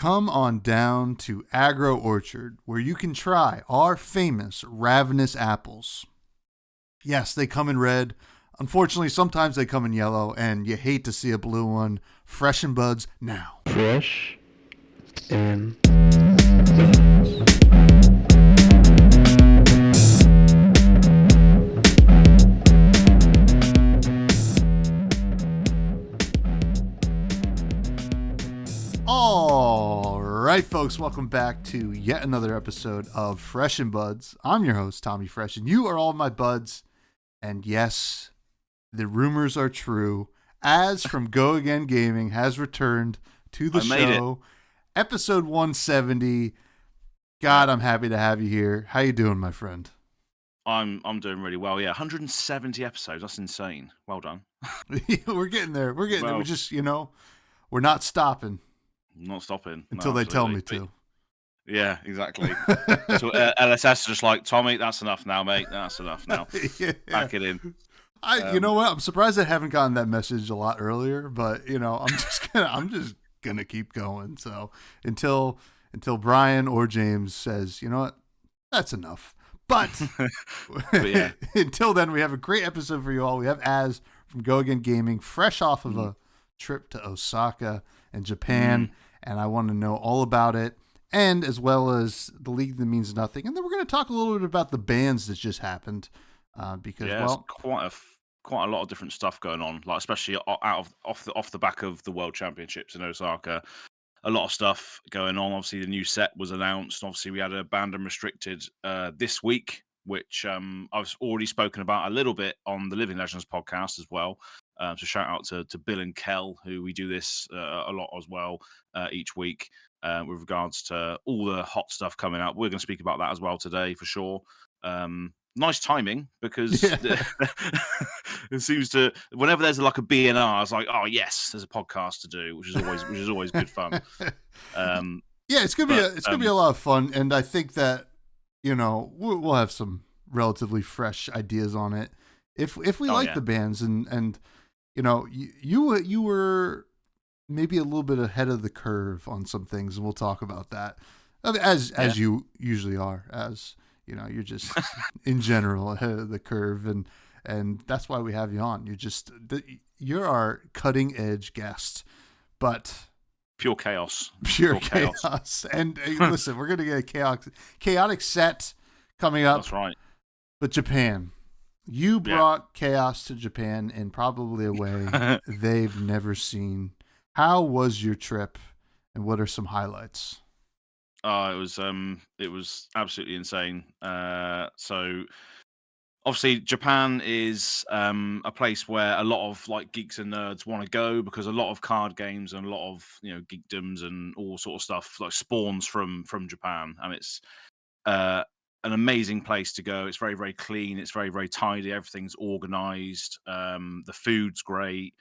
Come on down to Agro Orchard, where you can try our famous ravenous apples. Yes, they come in red. Unfortunately, sometimes they come in yellow, and you hate to see a blue one. Fresh and buds now. Fresh and All right, folks, welcome back to yet another episode of Fresh and Buds. I'm your host, Tommy Fresh, and you are all my buds. And yes, the rumors are true. Az from Go Again Gaming has returned to the show. Episode 170. God, I'm happy to have you here. How you doing, my friend? I'm doing really well. Yeah, 170 episodes. That's insane. Well done. We're getting there. We're getting there. We're just, we're not stopping. Not stopping. Until they tell me to. Yeah, exactly. So LSS is just like, Tommy, that's enough now, mate. That's enough now. Yeah. Back it in. You know what? I'm surprised I haven't gotten that message a lot earlier, but I'm just gonna keep going. So until Brian or James says, you know what, that's enough. But yeah. Until then, we have a great episode for you all. We have Az from Go Again Gaming, fresh off of a trip to Osaka and Japan, and I want to know all about it, and as well as the League That Means Nothing. And then we're going to talk a little bit about the bans that just happened, because there's quite a lot of different stuff going on, like especially off the back of the World Championships in Osaka. A lot of stuff going on. Obviously, the new set was announced. Obviously, we had a banned and restricted this week, which I've already spoken about a little bit on the Living Legends podcast as well. So shout out to Bill and Kel, who we do this a lot as well each week with regards to all the hot stuff coming out. We're going to speak about that as well today for sure. Nice timing, because it seems to, whenever there's like a BNR, it's like, oh yes, there's a podcast to do, which is always good fun. It's gonna be a lot of fun, and I think that we'll have some relatively fresh ideas on it if we like the bands, and you were maybe a little bit ahead of the curve on some things, and we'll talk about that as you usually are, as you're just in general ahead of the curve, and that's why we have you on. You're our cutting edge guest, but pure chaos. And listen, we're gonna get a chaotic set coming up. That's right. But Japan, you brought chaos to Japan in probably a way they've never seen. How was your trip, and what are some highlights? It was absolutely insane. So obviously Japan is a place where a lot of like geeks and nerds want to go, because a lot of card games and a lot of geekdoms and all sort of stuff like spawns from Japan, and it's an amazing place to go. It's very, very clean. It's very, very tidy. Everything's organized. The food's great.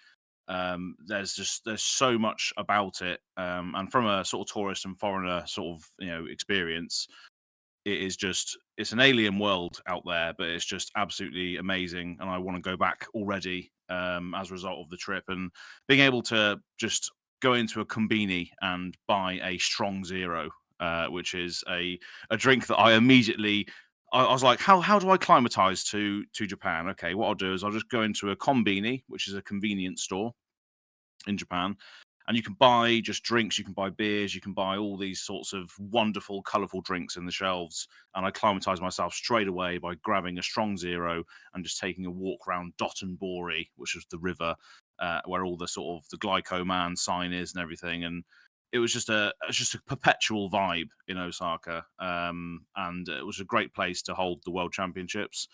There's so much about it, and from a sort of tourist and foreigner sort of experience, it's an alien world out there, but it's just absolutely amazing, and I want to go back already as a result of the trip, and being able to just go into a kombini and buy a strong zero, which is a drink that I immediately I was like, how do I climatize to Japan? Okay, what I'll do is I'll just go into a kombini, which is a convenience store in Japan, and you can buy just drinks, you can buy beers, you can buy all these sorts of wonderful, colourful drinks in the shelves. And I climatize myself straight away by grabbing a strong zero and just taking a walk around Dotonbori, which is the river where all the sort of the Glyco Man sign is and everything. And it was just a perpetual vibe in Osaka, and it was a great place to hold the World Championships.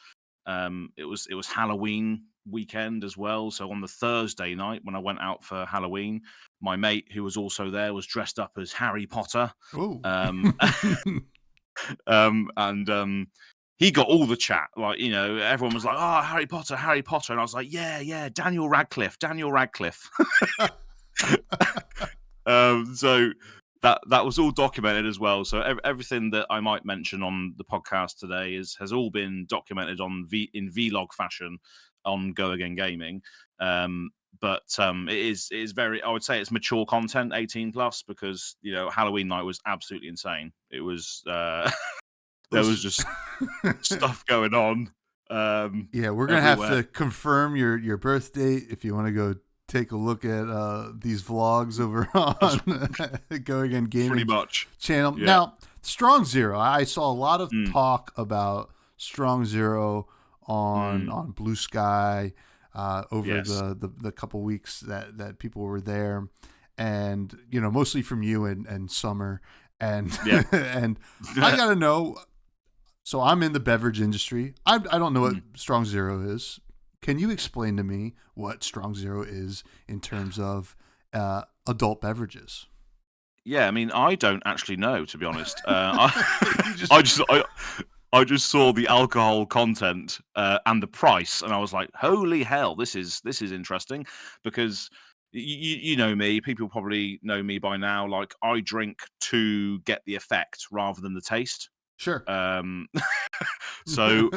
It was Halloween weekend as well, so on the Thursday night when I went out for Halloween, my mate who was also there was dressed up as Harry Potter. And he got all the chat, like everyone was like, oh, Harry Potter, and I was like, yeah, Daniel Radcliffe. So that was all documented as well. So everything that I might mention on the podcast today has all been documented in vlog fashion on Go Again Gaming. but it is very. I would say it's mature content, 18 plus, because Halloween night was absolutely insane. It was there was just stuff going on. Yeah, we're gonna everywhere. have to confirm your birth date if you want to go take a look at these vlogs over on Go Again Gaming pretty much channel. Yeah. Now, Strong Zero, I saw a lot of talk about Strong Zero on Blue Sky over the couple weeks that people were there, and mostly from you and Summer, and and I gotta know. So I'm in the beverage industry. I don't know what Strong Zero is. Can you explain to me what Strong Zero is in terms of adult beverages? Yeah, I mean, I don't actually know, to be honest. I just saw the alcohol content and the price, and I was like, "Holy hell, this is interesting." Because you know me, people probably know me by now. Like, I drink to get the effect rather than the taste. Sure. So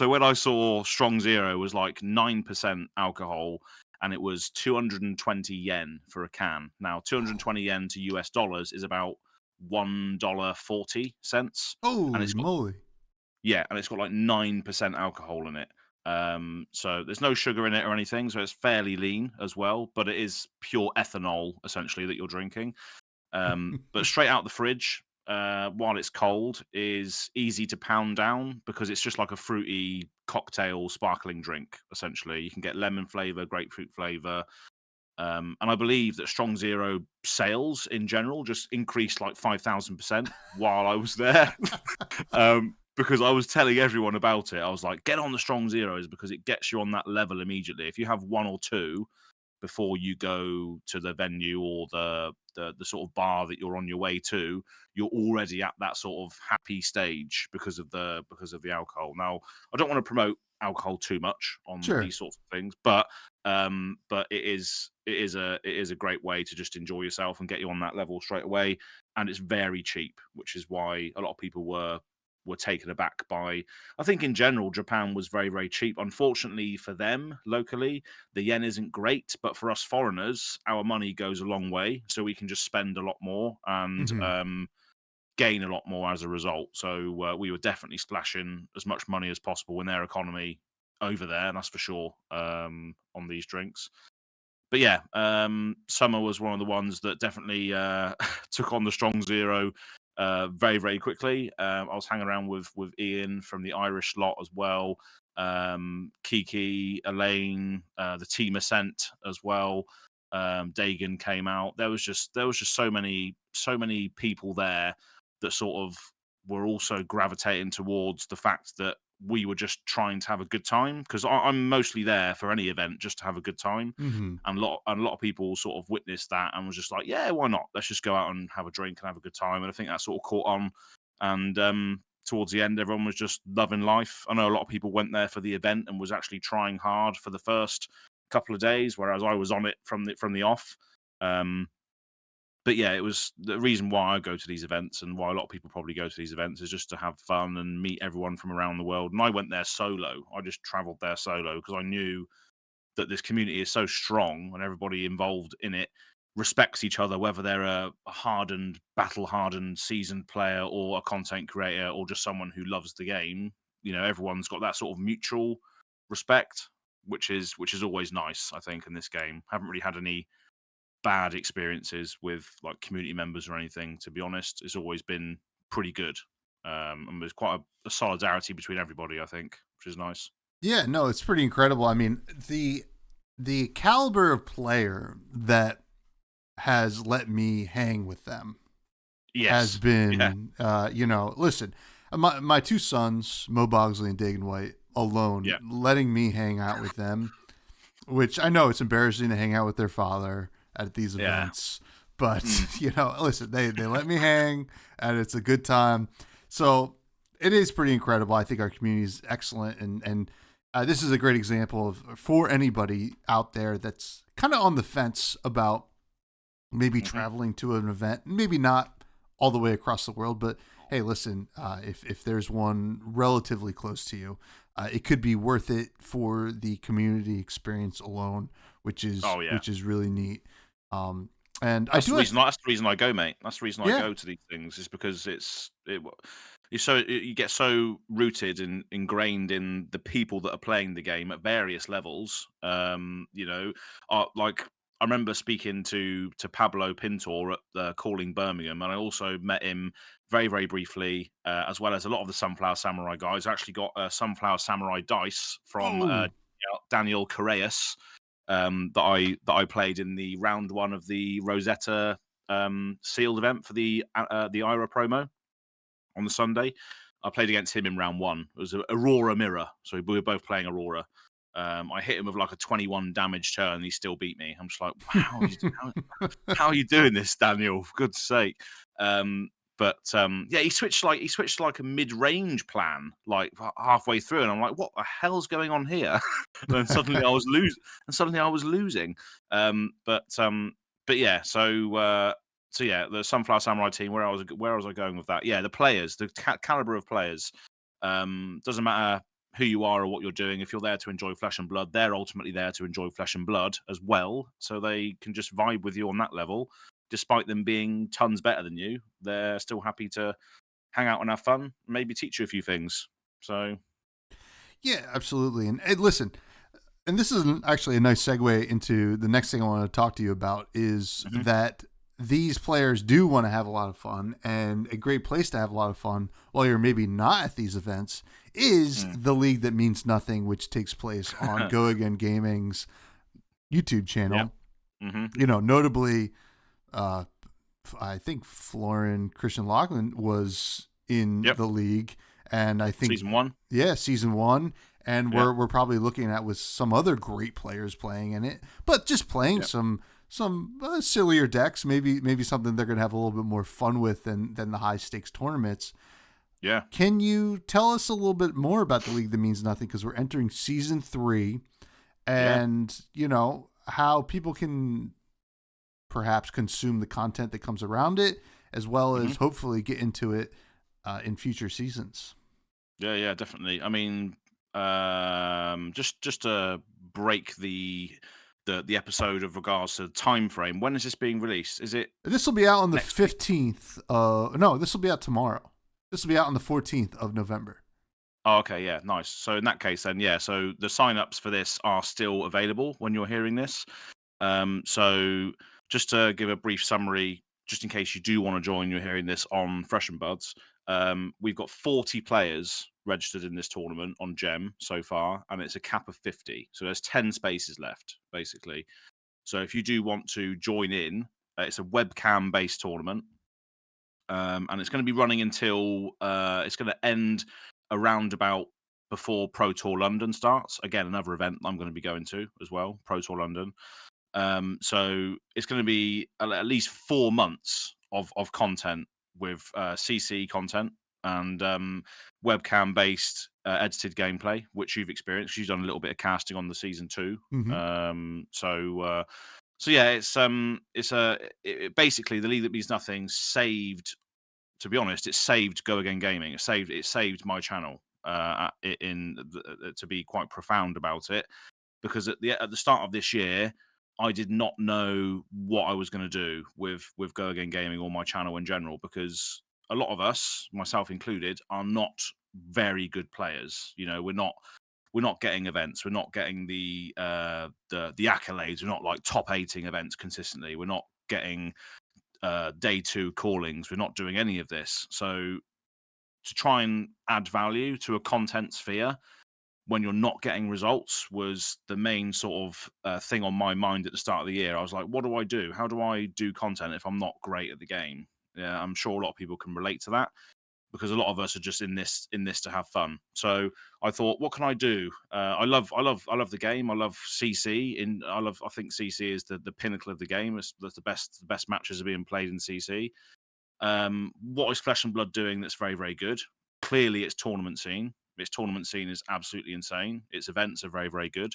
when I saw Strong Zero was like 9% alcohol, and it was 220 yen for a can. Now, 220 yen to US dollars is about $1.40. Holy moly! Yeah, and it's got like 9% alcohol in it. So there's no sugar in it or anything, so it's fairly lean as well. But it is pure ethanol essentially that you're drinking. But straight out the fridge, while it's cold, is easy to pound down because it's just like a fruity cocktail sparkling drink, essentially. You can get lemon flavor, grapefruit flavor. And I believe that Strong Zero sales in general just increased like 5,000% while I was there. Because I was telling everyone about it. I was like, get on the Strong Zeros because it gets you on that level immediately. If you have one or two before you go to the venue or the sort of bar that you're on your way to, you're already at that sort of happy stage because of the alcohol. Now, I don't want to promote alcohol too much on these sorts of things, but it is a great way to just enjoy yourself and get you on that level straight away, and it's very cheap, which is why a lot of people were taken aback by. I think in general, Japan was very, very cheap. Unfortunately for them locally, the yen isn't great, but for us foreigners, our money goes a long way, so we can just spend a lot more and gain a lot more as a result. So we were definitely splashing as much money as possible in their economy over there, and that's for sure, on these drinks. But yeah, Summer was one of the ones that definitely took on the Strong Zero very, very quickly. I was hanging around with Ian from the Irish lot as well, Kiki, Elaine, the Team Ascent as well. Dagan came out. There was just so many people there that sort of were also gravitating towards the fact that we were just trying to have a good time, because I'm mostly there for any event just to have a good time, and a lot of people sort of witnessed that and was just like, yeah, why not? Let's just go out and have a drink and have a good time. And I think that sort of caught on. And towards the end, everyone was just loving life. I know a lot of people went there for the event and was actually trying hard for the first couple of days, whereas I was on it from the off. But yeah, it was the reason why I go to these events, and why a lot of people probably go to these events, is just to have fun and meet everyone from around the world. And I went there solo. I just traveled there solo because I knew that this community is so strong and everybody involved in it respects each other, whether they're a battle-hardened, seasoned player or a content creator or just someone who loves the game. Everyone's got that sort of mutual respect, which is always nice, I think, in this game. Haven't really had any bad experiences with like community members or anything, to be honest. It's always been pretty good, and there's quite a solidarity between everybody, I think, which is nice. Yeah, no, it's pretty incredible. I mean, the caliber of player that has let me hang with them has been listen, my two sons, Mo Bogsley and Dagan White, alone letting me hang out with them, which I know it's embarrassing to hang out with their father at these events, but listen, they let me hang, and it's a good time. So it is pretty incredible. I think our community is excellent, and this is a great example for anybody out there that's kind of on the fence about maybe traveling to an event, maybe not all the way across the world, but hey, listen, if there's one relatively close to you, it could be worth it for the community experience alone, which is really neat. And that's the reason. That's the reason I go, mate. That's the reason I go to these things, is because you get so rooted and ingrained in the people that are playing the game at various levels. Like I remember speaking to Pablo Pintor at the Calling Birmingham, and I also met him very, very briefly, as well as a lot of the Sunflower Samurai guys. I actually got a Sunflower Samurai dice from Daniel Correas, that I played in the round 1 of the Rosetta sealed event for the IRA promo on the Sunday. I played against him in round 1. It was Aurora Mirror, so we were both playing Aurora. I hit him with like a 21 damage turn, and he still beat me. I'm just like, how are you doing this, Daniel? For goodn's sake. He switched like a mid-range plan like halfway through, and I'm like, what the hell's going on here? And then suddenly I was losing. The Sunflower Samurai team. Where was I going with that? Yeah, the players, the caliber of players. Doesn't matter who you are or what you're doing. If you're there to enjoy Flesh and Blood, they're ultimately there to enjoy Flesh and Blood as well. So they can just vibe with you on that level. Despite them being tons better than you, they're still happy to hang out and have fun, maybe teach you a few things. So, yeah, absolutely. And listen, and this is actually a nice segue into the next thing I want to talk to you about is that these players do want to have a lot of fun, and a great place to have a lot of fun while you're maybe not at these events is the League That Means Nothing, which takes place on Go Again Gaming's YouTube channel. Yeah. Notably, I think Florin Christian Lachlan was in the league, and I think season 1. Yeah, season 1. And we're probably looking at with some other great players playing in it, but just playing some sillier decks, maybe something they're going to have a little bit more fun with than the high stakes tournaments. Yeah. Can you tell us a little bit more about the League That Means Nothing? Because we're entering season 3, and how people can perhaps consume the content that comes around it, as well as hopefully get into it in future seasons. Yeah, definitely. I mean, just to break the episode of regards to the time frame. When is this being released? Is it? This will be out on the 15th. No, this will be out tomorrow. This will be out on the 14th of November. Oh, okay, yeah, nice. So in that case, then, so the signups for this are still available when you're hearing this. So just to give a brief summary, just in case you do want to join, you're hearing this on Fresh and Buds. We've got 40 players registered in this tournament on Gem so far, and it's a cap of 50. So there's 10 spaces left, basically. So if you do want to join in, it's a webcam-based tournament. And it's going to be running until it's going to end around about before Pro Tour London starts. Again, another event I'm going to be going to as well, Pro Tour London. So it's going to be at least 4 months of content with CC content and webcam-based edited gameplay, which you've experienced. You've done a little bit of casting on the season 2. So yeah, it's basically the League That Means Nothing saved. To be honest, it saved Go Again Gaming. It saved my channel. To be quite profound about it, because at the start of this year, I did not know what I was going to do with Go Again Gaming or my channel in general, because a lot of us, myself included, are not very good players. We're not getting events. We're not getting the accolades. We're not like top 8ing events consistently. We're not getting day 2 callings. We're not doing any of this. So to try and add value to a content sphere when you're not getting results was the main sort of thing on my mind at the start of the year. I was like, what do I do? How do I do content if I'm not great at the game? Yeah, I'm sure a lot of people can relate to that, because a lot of us are just in this to have fun. So I thought, what can I do? I love the game. I love CC. I think CC is the pinnacle of the game. That's the best matches are being played in CC. What is Flesh and Blood doing that's very, very good? Clearly, its tournament scene. Its tournament scene is absolutely insane. Its events are very, very good.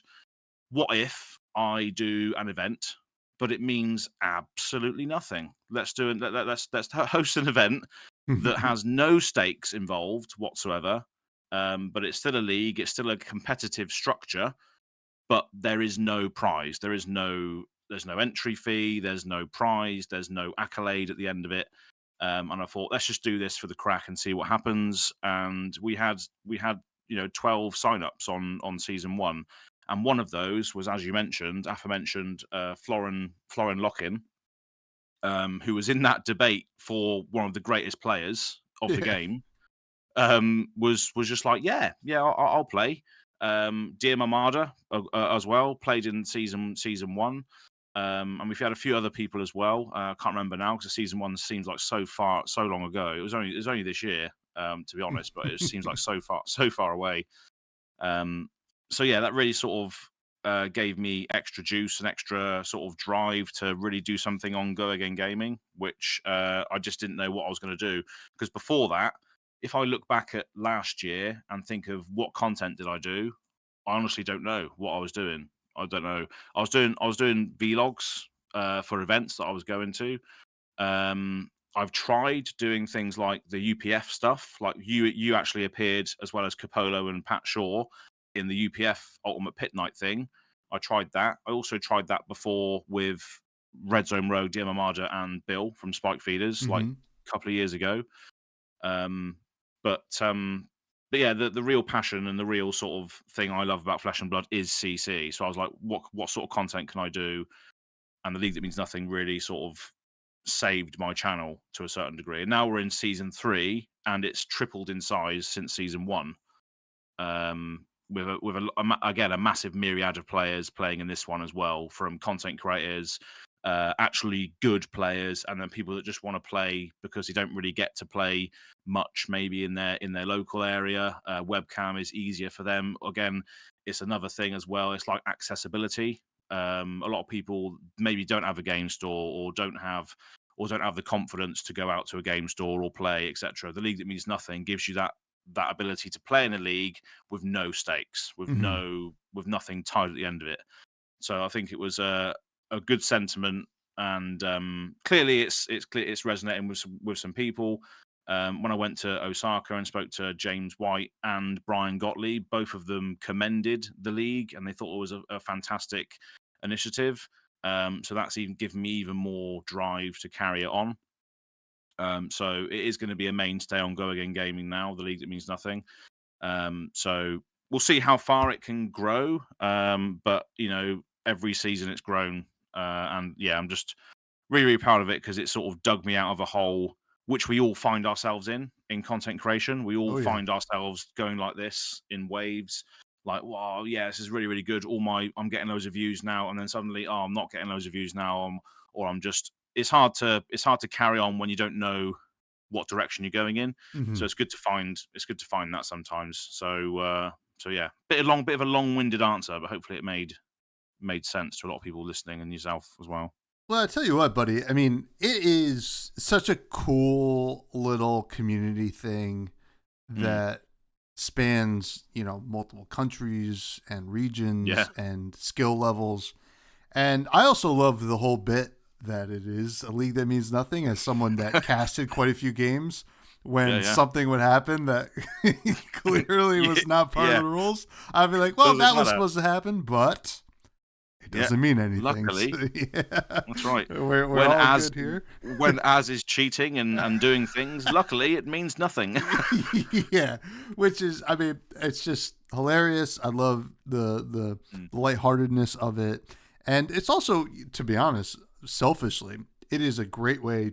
What if I do an event, but it means absolutely nothing? Let's host an event that has no stakes involved whatsoever. But it's still a league. It's still a competitive structure, but there is no prize. There's no entry fee. There's no prize. There's no accolade at the end of it. And I thought, let's just do this for the crack and see what happens. And we had 12 signups on season 1, and one of those was, as you mentioned, aforementioned Florin Lockin, who was in that debate for one of the greatest players of the game. Was just like, yeah, I'll play. Dear Mamada as well played in season 1. And we've had a few other people as well. I can't remember now because season 1 seems like so long ago. It was only this year, to be honest, but it seems like so far away. So yeah, that really sort of gave me extra juice and extra sort of drive to really do something on Go Again Gaming, which I just didn't know what I was going to do. Because before that, if I look back at last year and think of what content did I do, I honestly don't know what I was doing. I don't know. I was doing vlogs for events that I was going to. I've tried doing things like the UPF stuff. Like you actually appeared, as well as Capolo and Pat Shaw, in the UPF Ultimate Pit Night thing. I tried that. I also tried that before with Red Zone Road, Dear Mamada, and Bill from Spike Feeders, like a couple of years ago. But yeah, the real passion and the real sort of thing I love about Flesh and Blood is CC. So I was like, what sort of content can I do? And the League That Means Nothing really sort of saved my channel to a certain degree. And now we're in season 3, and it's tripled in size since season 1. With again a massive myriad of players playing in this one as well, from content creators, actually good players, and then people that just want to play because they don't really get to play much maybe in their local area. Webcam is easier for them. Again, it's another thing as well. It's like accessibility. A lot of people maybe don't have a game store or don't have the confidence to go out to a game store or play, etc. The League That Means Nothing gives you that ability to play in a league with no stakes, with nothing tied at the end of it. So I think it was a good sentiment, and clearly it's resonating with some people. When I went to Osaka and spoke to James White and Brian Gottlieb, both of them commended the league and they thought it was a fantastic initiative. So that's even given me even more drive to carry it on. So it is going to be a mainstay on Go Again Gaming now, the League That Means Nothing. So we'll see how far it can grow. But every season it's grown, and yeah, I'm just really, really proud of it because it sort of dug me out of a hole which we all find ourselves in content creation. We all find ourselves going like this in waves. Like, wow, yeah, this is really, really good. I'm getting loads of views now, and then suddenly, I'm not getting loads of views now, or I'm just. It's hard to carry on when you don't know what direction you're going in. So it's good to find that sometimes. So yeah, bit of a long-winded answer, but hopefully it made sense to a lot of people listening and yourself as well. Well, I tell you what, buddy. I mean, it is such a cool little community thing that spans, multiple countries and regions and skill levels. And I also love the whole bit that it is a league that means nothing, as someone that casted quite a few games when something would happen that clearly was not part of the rules. I'd be like, well, that was supposed to happen, but it doesn't mean anything. Luckily. So, that's right. We're all good here. When Az is cheating and doing things, luckily it means nothing. Yeah, which is, I mean, it's just hilarious. I love the lightheartedness of it. And it's also, to be honest, selfishly, it is a great way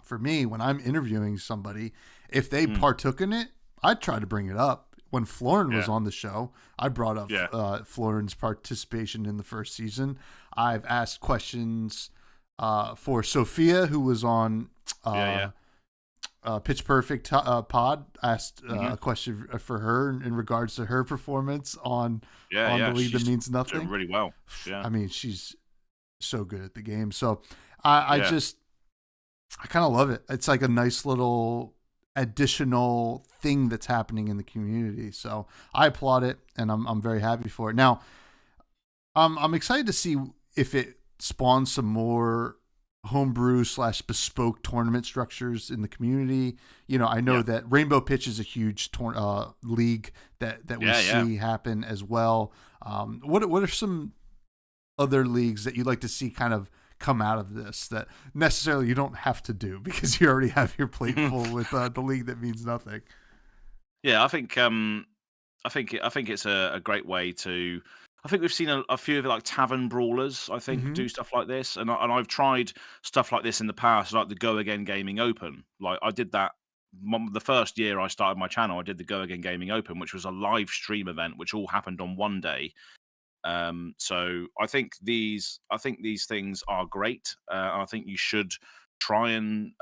for me, when I'm interviewing somebody, if they partook in it, I'd try to bring it up. When Florin was on the show, I brought up Florin's participation in the first season. I've asked questions for Sophia, who was on Pitch Perfect pod. Asked a question for her in regards to her performance on the League That Means Nothing. Doing really well. Yeah. I mean, she's so good at the game. So I kind of love it. It's like a nice little additional thing that's happening in the community. So I applaud it, and I'm very happy for it. Now, I'm excited to see if it spawns some more homebrew / bespoke tournament structures in the community. I know that Rainbow Pitch is a huge league that we see happen as well. What are some other leagues that you'd like to see kind of come out of this that necessarily you don't have to do because you already have your plate full with the league that means nothing? Yeah, I think it's a great way to. I think we've seen a few of like tavern brawlers. I think do stuff like this, and I've tried stuff like this in the past, like the Go Again Gaming Open. Like I did that the first year I started my channel. I did the Go Again Gaming Open, which was a live stream event, which all happened on one day. So I think these things are great. I think you should try and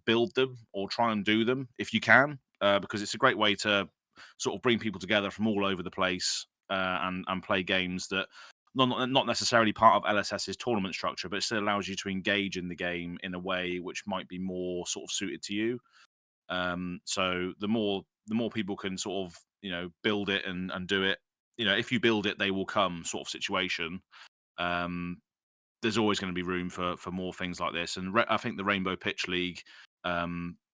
build them or try and do them if you can, because it's a great way to sort of bring people together from all over the place and play games that not necessarily part of LSS's tournament structure, but it still allows you to engage in the game in a way which might be more sort of suited to you. So the more people can sort of build it and do it, if you build it, they will come sort of situation. There's always going to be room for more things like this, and I think the Rainbow Pitch League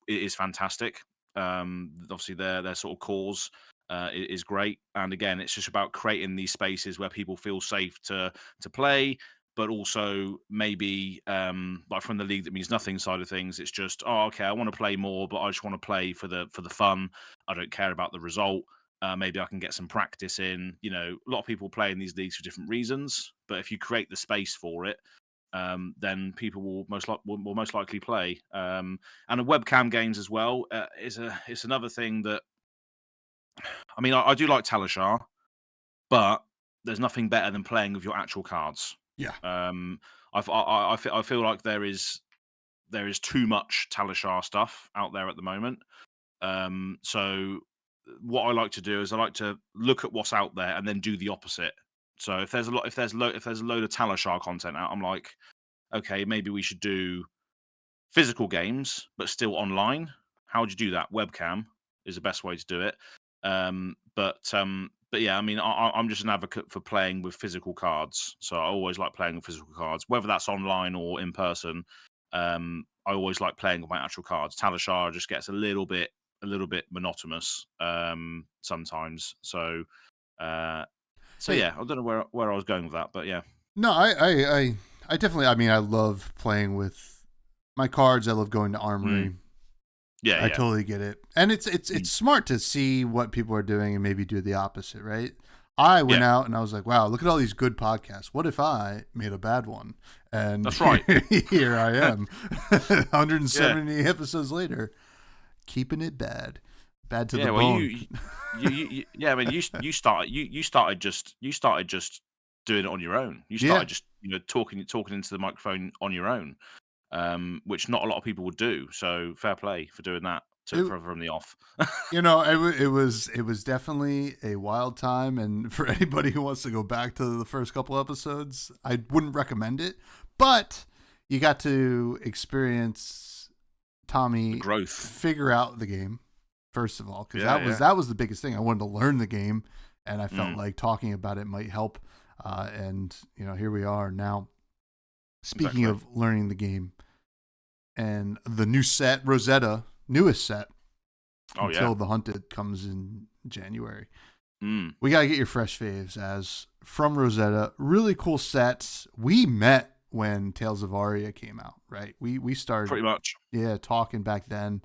is fantastic. Obviously, their sort of cause is great, and again, it's just about creating these spaces where people feel safe to play. But also maybe like from the league that means nothing side of things, it's just okay, I want to play more, but I just want to play for the fun. I don't care about the result. Maybe I can get some practice in. A lot of people play in these leagues for different reasons, but if you create the space for it, then people will most likely play. And the webcam games as well it's another thing that. I mean, I do like Talishar, but there's nothing better than playing with your actual cards. Yeah. I feel like there is too much Talishar stuff out there at the moment. So what I like to do is I like to look at what's out there and then do the opposite. So if there's a load of Talishar content out, I'm like, okay, maybe we should do physical games but still online. How would you do that? Webcam is the best way to do it. But yeah, I mean, I'm just an advocate for playing with physical cards. So I always like playing with physical cards, whether that's online or in person. I always like playing with my actual cards. Talishar just gets a little bit monotonous sometimes. So yeah, I don't know where I was going with that, but yeah. No, I definitely. I mean, I love playing with my cards. I love going to Armory. Yeah, I totally get it, and it's smart to see what people are doing and maybe do the opposite, right? I went out and I was like, wow, look at all these good podcasts. What if I made a bad one? And that's right. Here I am, 170 episodes later, keeping it bad to the bone. I mean, you started just doing it on your own. You started just talking into the microphone on your own. Which not a lot of people would do. So fair play for doing that from the off. It was definitely a wild time, and for anybody who wants to go back to the first couple episodes, I wouldn't recommend it. But you got to experience Tommy growth, figure out the game first of all, because that was the biggest thing. I wanted to learn the game, and I felt like talking about it might help. And here we are now. Speaking of learning the game, and the new set, Rosetta, newest set, Until the Hunted comes in January. We got to get your fresh faves as from Rosetta. Really cool sets. We met when Tales of Aria came out, right? We started pretty much, talking back then,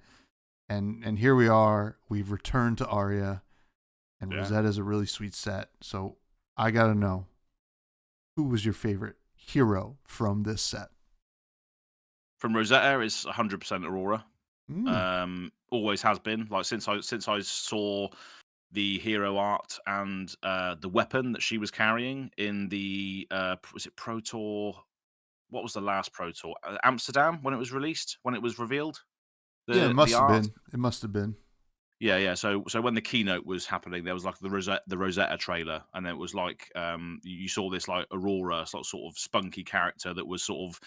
and here we are. We've returned to Aria, and Rosetta is a really sweet set. So I got to know, who was your favorite hero from this set? From Rosetta is 100% Aurora. Always has been. Like since I saw the hero art and the weapon that she was carrying in the was it Pro Tour? What was the last Pro Tour? Amsterdam, when it was released, when it was revealed. It must have been. It must have been. Yeah. So when the keynote was happening, there was like the Rosetta trailer, and it was like you saw this like Aurora sort of spunky character that was sort of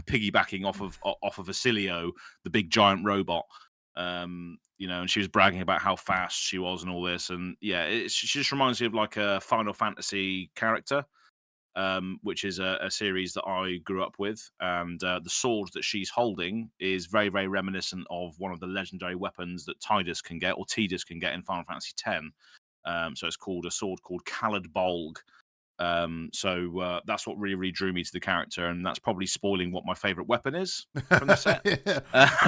piggybacking off of Acilio, the big giant robot. And she was bragging about how fast she was and all this, and she just reminds me of like a Final Fantasy character. which is a series that I grew up with, and the sword that she's holding is very, very reminiscent of one of the legendary weapons that Tidus can get, or Tidus can get in Final Fantasy X. So it's called a sword called Khalid Bolg. So that's what really, really drew me to the character, and that's probably spoiling what my favorite weapon is from the set. Yeah.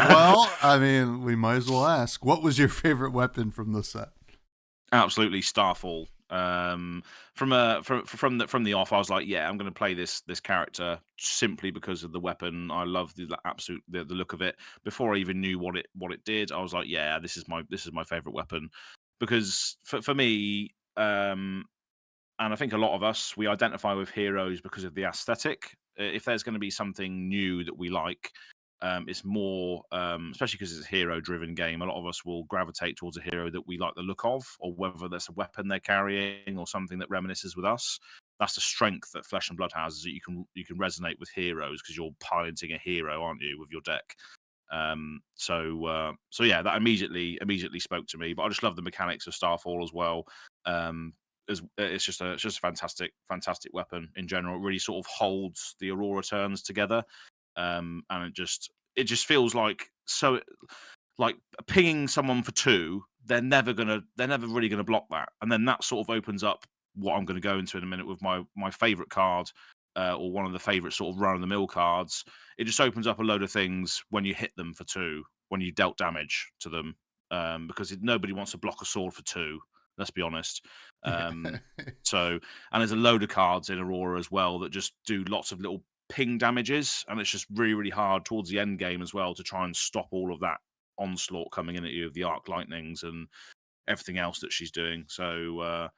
Well, I mean, we might as well ask, what was your favorite weapon from the set? Absolutely, Starfall. From the off, I was like, yeah, I'm going to play this character simply because of the weapon. I love the look of it. Before I even knew what it did, I was like, yeah, this is my favorite weapon, because for me, and I think a lot of us, we identify with heroes because of the aesthetic. If there's going to be something new that we like, it's more, especially because it's a hero-driven game, a lot of us will gravitate towards a hero that we like the look of, or whether that's a weapon they're carrying or something that reminisces with us. That's the strength that Flesh and Blood has, is that you can resonate with heroes because you're piloting a hero, aren't you, with your deck. So yeah, that immediately spoke to me. But I just love the mechanics of Starfall as well. It's just a fantastic weapon in general. It really sort of holds the Aurora turns together. And it just feels like pinging someone for 2, they're never really gonna block that, and then that sort of opens up what I'm going to go into in a minute with my favorite card, or one of the favorite sort of run of the mill cards. It just opens up a load of things when you hit them for 2, when you dealt damage to them, because nobody wants to block a sword for 2. Let's be honest. So, and there's a load of cards in Aurora as well that just do lots of little ping damages, and it's just really, really hard towards the end game as well to try and stop all of that onslaught coming in at you of the arc lightnings and everything else that she's doing. So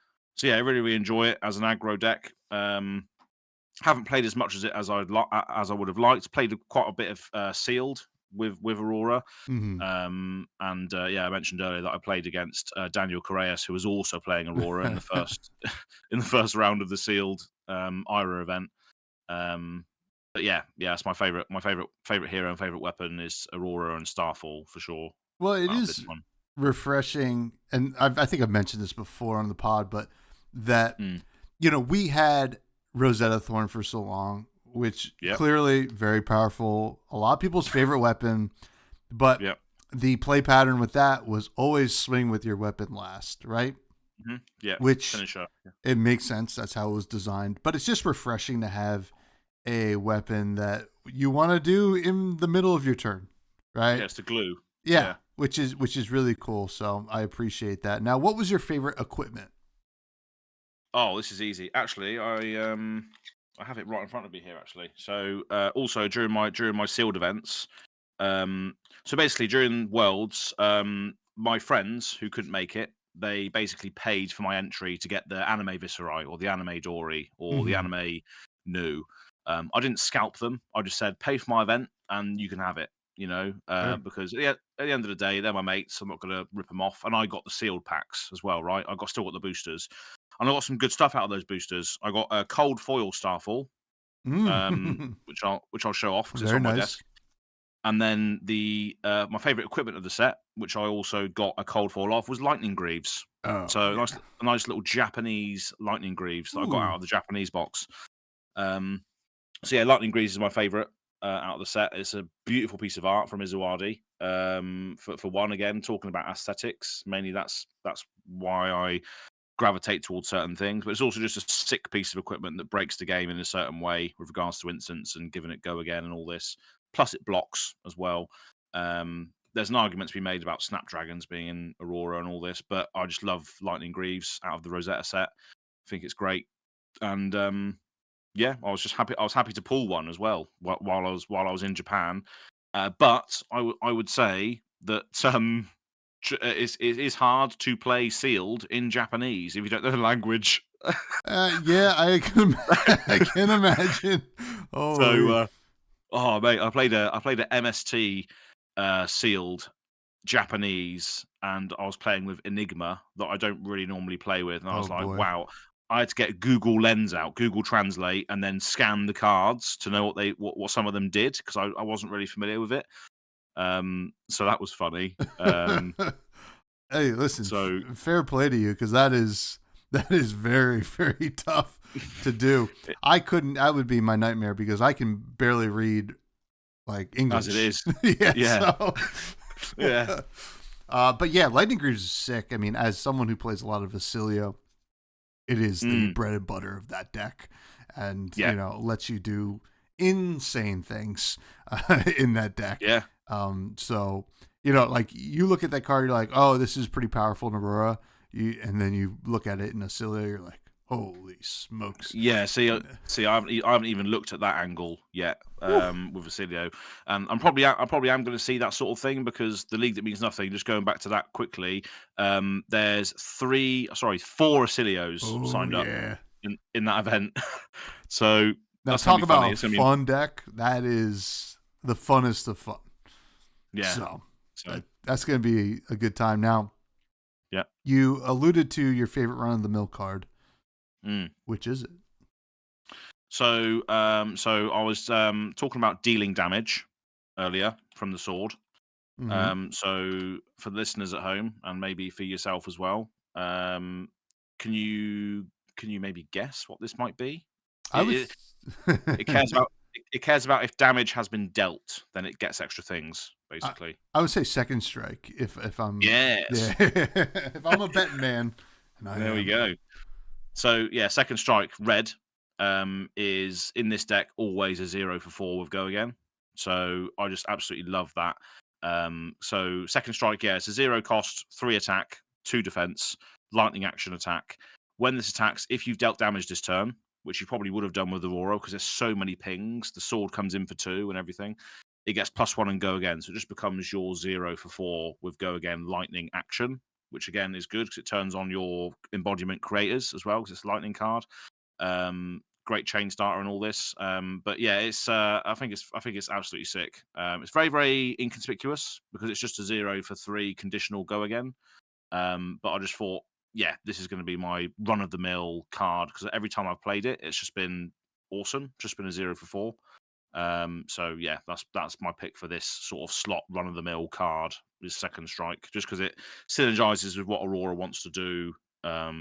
yeah, I really, really enjoy it as an aggro deck. Haven't played as much as it as I would have liked. Played quite a bit of sealed with Aurora. Mm-hmm. And yeah, I mentioned earlier that I played against Daniel Correas, who was also playing Aurora in the first round of the sealed IRA event. But yeah, it's my favorite hero and favorite weapon is Aurora and Starfall for sure. Well, it is refreshing, and I think I've mentioned this before on the pod, but that we had Rosetta Thorn for so long, which clearly very powerful, a lot of people's favorite weapon, but the play pattern with that was always swing with your weapon last, right? Mm-hmm. Yeah, which it makes sense. That's how it was designed, but it's just refreshing to have a weapon that you want to do in the middle of your turn, right? Yeah, it's the glue. Yeah, which is really cool. So I appreciate that. Now, what was your favorite equipment? Oh, this is easy. Actually, I have it right in front of me here. Actually, so also during my sealed events, so basically during Worlds, my friends who couldn't make it, they basically paid for my entry to get the anime Viserai or the anime Dory or the anime Nu. I didn't scalp them. I just said, pay for my event and you can have it, because at the end of the day, they're my mates. I'm not going to rip them off. And I got the sealed packs as well, right? Still got the boosters. And I got some good stuff out of those boosters. I got a cold foil Starfall, which I'll show off because it's on my desk. And then my favorite equipment of the set, which I also got a cold foil of, was lightning greaves. A nice little Japanese lightning greaves that I got out of the Japanese box. So yeah, lightning greaves is my favorite out of the set. It's a beautiful piece of art from Izuwadi. For one, again, talking about aesthetics, mainly that's why I gravitate towards certain things. But it's also just a sick piece of equipment that breaks the game in a certain way with regards to instants and giving it go again and all this. Plus, it blocks as well. There's an argument to be made about Snapdragons being in Aurora and all this, but I just love lightning greaves out of the Rosetta set. I think it's great, and yeah, I was just happy. I was happy to pull one as well while I was in Japan. But I would say that it is hard to play sealed in Japanese if you don't know the language. Yeah, I can imagine. So, mate, I played a MST sealed Japanese, and I was playing with Enigma that I don't really normally play with, and I was like, wow. I had to get Google Lens out, Google Translate, and then scan the cards to know what some of them did, because I wasn't really familiar with it. So that was funny. Hey, listen, fair play to you, because that is That is very, very tough to do. I couldn't. That would be my nightmare because I can barely read like English. As it is. Yeah. So. Yeah. But yeah, Lightning Greaves is sick. I mean, as someone who plays a lot of Vasilio, it is the bread and butter of that deck, and lets you do insane things in that deck. Yeah. So like you look at that card, you're like, oh, this is pretty powerful in Aurora. And then you look at it in Vasilio, you're like, holy smokes. Yeah. See, I haven't even looked at that angle yet with Vasilio, and I probably am going to see that sort of thing because the League That Means Nothing. Just going back to that quickly, there's 4 Vasilios signed up in that event. So now that's talk about a fun deck. That is the funnest of fun. Yeah. So that's going to be a good time. Now, yeah, you alluded to your favorite run-of-the-mill card. Which is it? So I was talking about dealing damage earlier from the sword. Mm-hmm. So for the listeners at home and maybe for yourself as well, can you maybe guess what this might be? It cares about if damage has been dealt, then it gets extra things. Basically, I would say second strike. If I'm if I'm a betting man, there we go. So yeah, second strike red is in this deck always a 0 for 4 with go again. So I just absolutely love that. So second strike, it's a 0 cost, 3 attack, 2 defense, lightning action attack. When this attacks, if you've dealt damage this turn, which you probably would have done with Aurora because there's so many pings, the sword comes in for 2 and everything. It gets +1 and go again. So it just becomes your 0 for 4 with go again lightning action, which again is good because it turns on your embodiment creators as well because it's a lightning card. Great chain starter and all this. But yeah, it's I think it's absolutely sick. It's very, very inconspicuous because it's just a 0 for 3 conditional go again. But I just thought, this is going to be my run of the mill card because every time I've played it, it's just been awesome. Just been a 0 for 4. So yeah, that's my pick for this sort of slot run of the mill card. Is second strike, just because it synergizes with what Aurora wants to do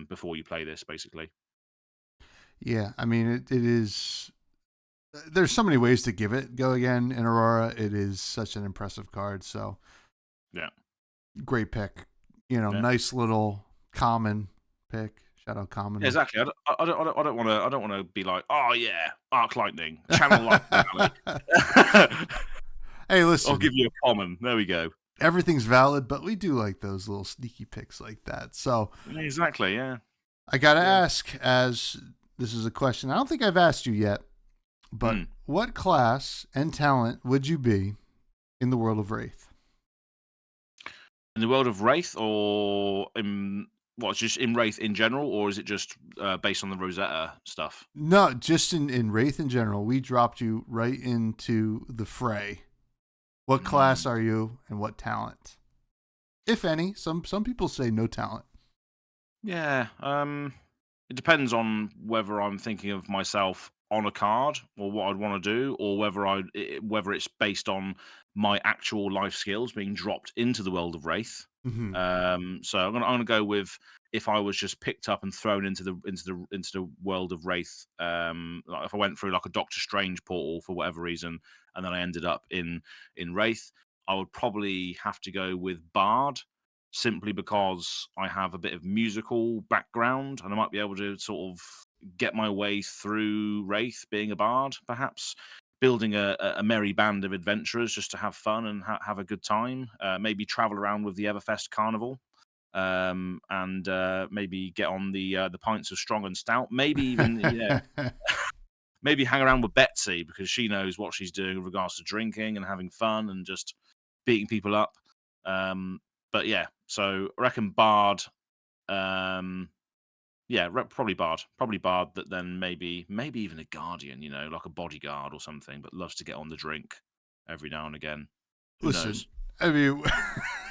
before you play this, basically. Yeah, I mean it is. There's so many ways to give it go again in Aurora. It is such an impressive card. So yeah, great pick. Nice little common pick. Shout out common. Yeah, exactly. I don't want to be like, oh yeah, Arc Lightning, Channel Lightning. Hey, listen. I'll give you a common. There we go. Everything's valid, but we do like those little sneaky picks like that. So exactly, yeah. I gotta ask, as this is a question I don't think I've asked you yet, but what class and talent would you be in the world of Wraith? In the world of Wraith, or just in Wraith in general, or is it just based on the Rosetta stuff? No, just in Wraith in general. We dropped you right into the fray. What class are you, and what talent, if any? Some people say no talent. Yeah, it depends on whether I'm thinking of myself on a card or what I'd want to do, or whether it's based on my actual life skills being dropped into the world of Wraith. Mm-hmm. So I'm gonna go with if I was just picked up and thrown into the world of Wraith. Like if I went through like a Doctor Strange portal for whatever reason, and then I ended up in Wraith, I would probably have to go with Bard, simply because I have a bit of musical background and I might be able to sort of get my way through Wraith being a Bard, perhaps building a merry band of adventurers just to have fun and have a good time. Maybe travel around with the Everfest Carnival, and maybe get on the pints of strong and stout. Maybe even maybe hang around with Betsy because she knows what she's doing with regards to drinking and having fun and just beating people up. But yeah, so I reckon Bard. Probably Bard. That then maybe even a Guardian, like a bodyguard or something, but loves to get on the drink every now and again. Who knows? I mean,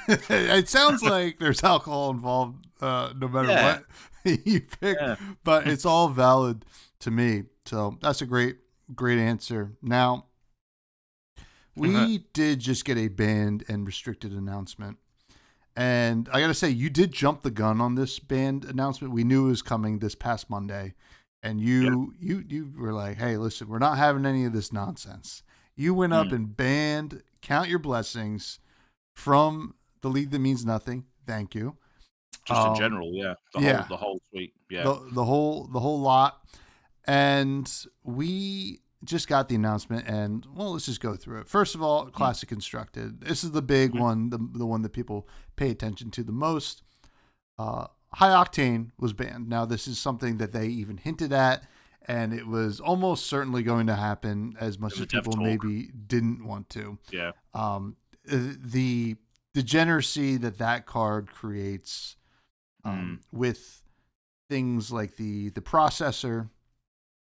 it sounds like there's alcohol involved, no matter what you pick, but it's all valid to me. So that's a great answer. Now, we did just get a banned and restricted announcement. And I got to say, you did jump the gun on this band announcement. We knew it was coming this past Monday. And you were like, hey, listen, we're not having any of this nonsense. You went up and banned Count Your Blessings from the League That Means Nothing. Thank you. Just in general, yeah. The whole suite. Yeah. The whole lot. And we just got the announcement, and let's just go through it. First of all, Classic Constructed. This is the big one, the one that people pay attention to the most. High Octane was banned. Now, this is something that they even hinted at, and it was almost certainly going to happen, as much as people maybe didn't want to. Yeah. The degeneracy that card creates with things like the processor,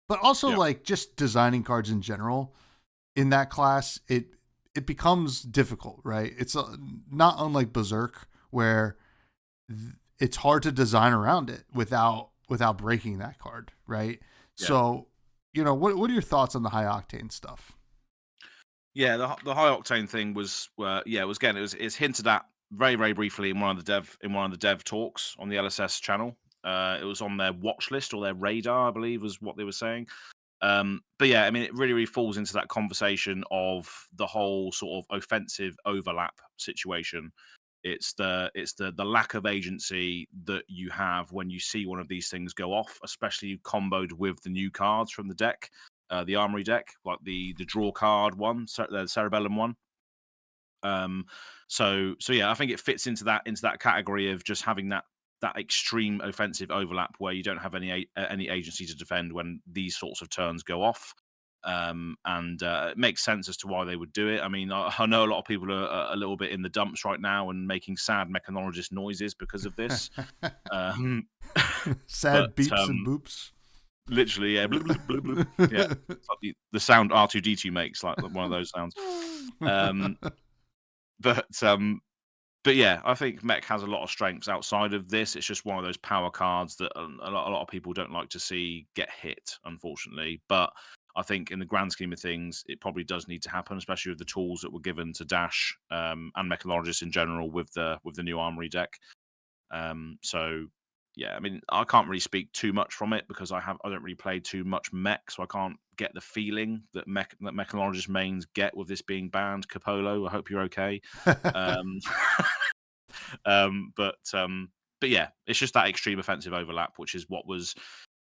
but also like just designing cards in general in that class, it becomes difficult, right? It's not unlike Berserk, where it's hard to design around it without breaking that card, right? Yeah. So, what are your thoughts on the High Octane stuff? Yeah, the High Octane thing was it's hinted at very, very briefly in one of the dev talks on the LSS channel. It was on their watch list or their radar, I believe, was what they were saying. But yeah, I mean, it really, really falls into that conversation of the whole sort of offensive overlap situation. It's the lack of agency that you have when you see one of these things go off, especially comboed with the new cards from the deck, the Armory deck, like the draw card one, the Cerebellum one. So yeah, I think it fits into that category of just having that extreme offensive overlap where you don't have any agency to defend when these sorts of turns go off. It makes sense as to why they would do it. I mean, I know a lot of people are a little bit in the dumps right now and making sad mechanologist noises because of this. Sad beeps and boops. Literally, yeah. Bloop, bloop, bloop, bloop. Yeah. It's like the sound R2-D2 makes, like one of those sounds. But yeah, I think Mech has a lot of strengths outside of this. It's just one of those power cards that a lot of people don't like to see get hit, unfortunately. But I think in the grand scheme of things, it probably does need to happen, especially with the tools that were given to Dash and Mechanologists in general with the new Armory deck. So yeah, I mean, I can't really speak too much from it because I don't really play too much Mech, so I can't get the feeling that Mechanologist mains get with this being banned. Capolo, I hope you're okay. But yeah, it's just that extreme offensive overlap, which is what was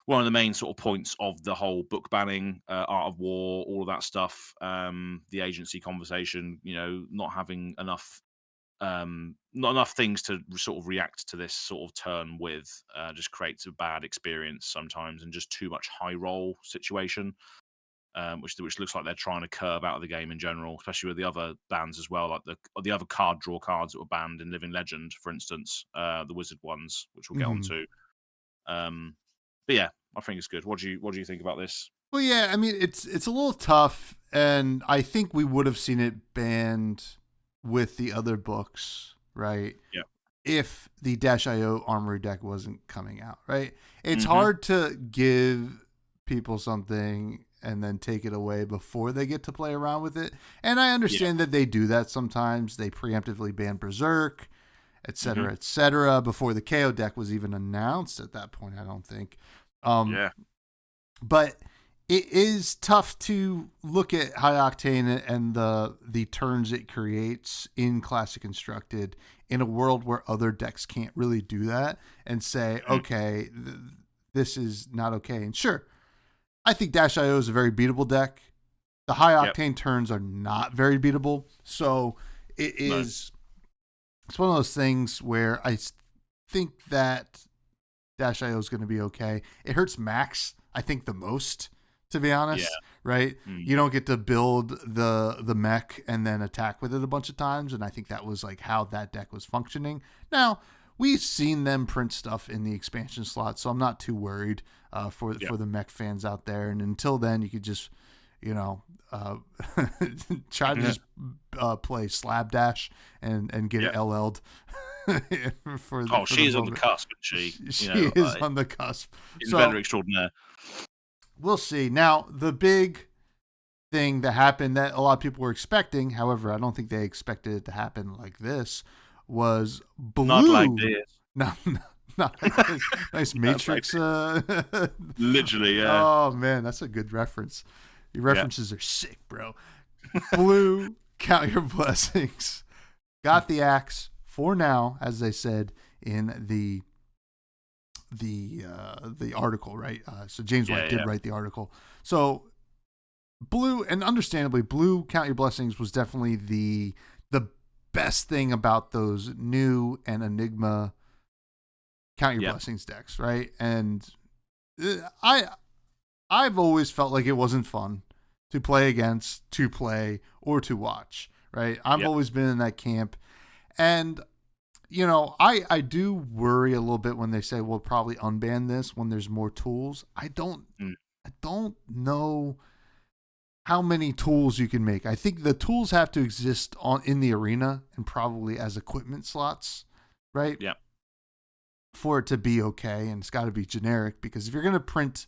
one of the main sort of points of the whole book banning, Art of War, all of that stuff. The agency conversation, not having enough. Not enough things to sort of react to this sort of turn with, just creates a bad experience sometimes, and just too much high roll situation, which looks like they're trying to curb out of the game in general, especially with the other bans as well, like the other card draw cards that were banned in Living Legend, for instance, the Wizard ones, which we'll get onto. But yeah, I think it's good. What do you think about this? Well, yeah, I mean, it's a little tough, and I think we would have seen it banned with the other books, right? Yeah. If the -IO Armory deck wasn't coming out, right? It's hard to give people something and then take it away before they get to play around with it. And I understand that they do that sometimes. They preemptively ban Berserk, et cetera, before the KO deck was even announced at that point, I don't think. But it is tough to look at High Octane and the turns it creates in Classic Constructed in a world where other decks can't really do that and say, okay, this is not okay. And sure, I think -IO is a very beatable deck. The High Octane turns are not very beatable. So it is, it's one of those things where I think that -IO is going to be okay. It hurts Max, I think, the most, to be honest, right? You don't get to build the mech and then attack with it a bunch of times, and I think that was like how that deck was functioning. Now, we've seen them print stuff in the expansion slot, so I'm not too worried for the mech fans out there. And until then, you could just, try to just play Slab Dash and get it LL'd. She's on the cusp, isn't she? She is on the cusp. Inventor extraordinaire. We'll see. Now, the big thing that happened that a lot of people were expecting, however, I don't think they expected it to happen like this, was Not like blue. this. No, not like this. Nice Matrix. Literally, yeah. Oh man, that's a good reference. Your references are sick, bro. Blue, count your blessings. Got the axe for now, as they said in the article, right? So James White did write the article. So blue, and understandably, blue count your blessings was definitely the best thing about those new and Enigma count your blessings decks, right? And I've always felt like it wasn't fun to play against, to play, or to watch, right? I've always been in that camp. And, you know, I do worry a little bit when they say we'll probably unban this when there's more tools. I don't know how many tools you can make. I think the tools have to exist in the arena and probably as equipment slots, right? Yeah. For it to be okay, and it's got to be generic, because if you're going to print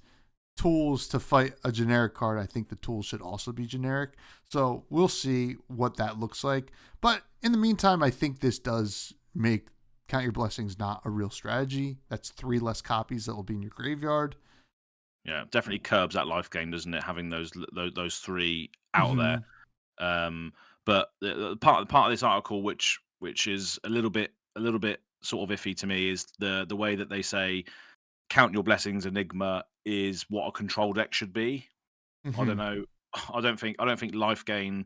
tools to fight a generic card, I think the tools should also be generic. So we'll see what that looks like. But in the meantime, I think this does make Count Your Blessings not a real strategy. That's 3 less copies that will be in your graveyard. Yeah, definitely curbs that life gain, doesn't it? Having those 3 out there. But the part of this article, which is a little bit sort of iffy to me, is the way that they say Count Your Blessings Enigma is what a control deck should be. I don't know. I don't think life gain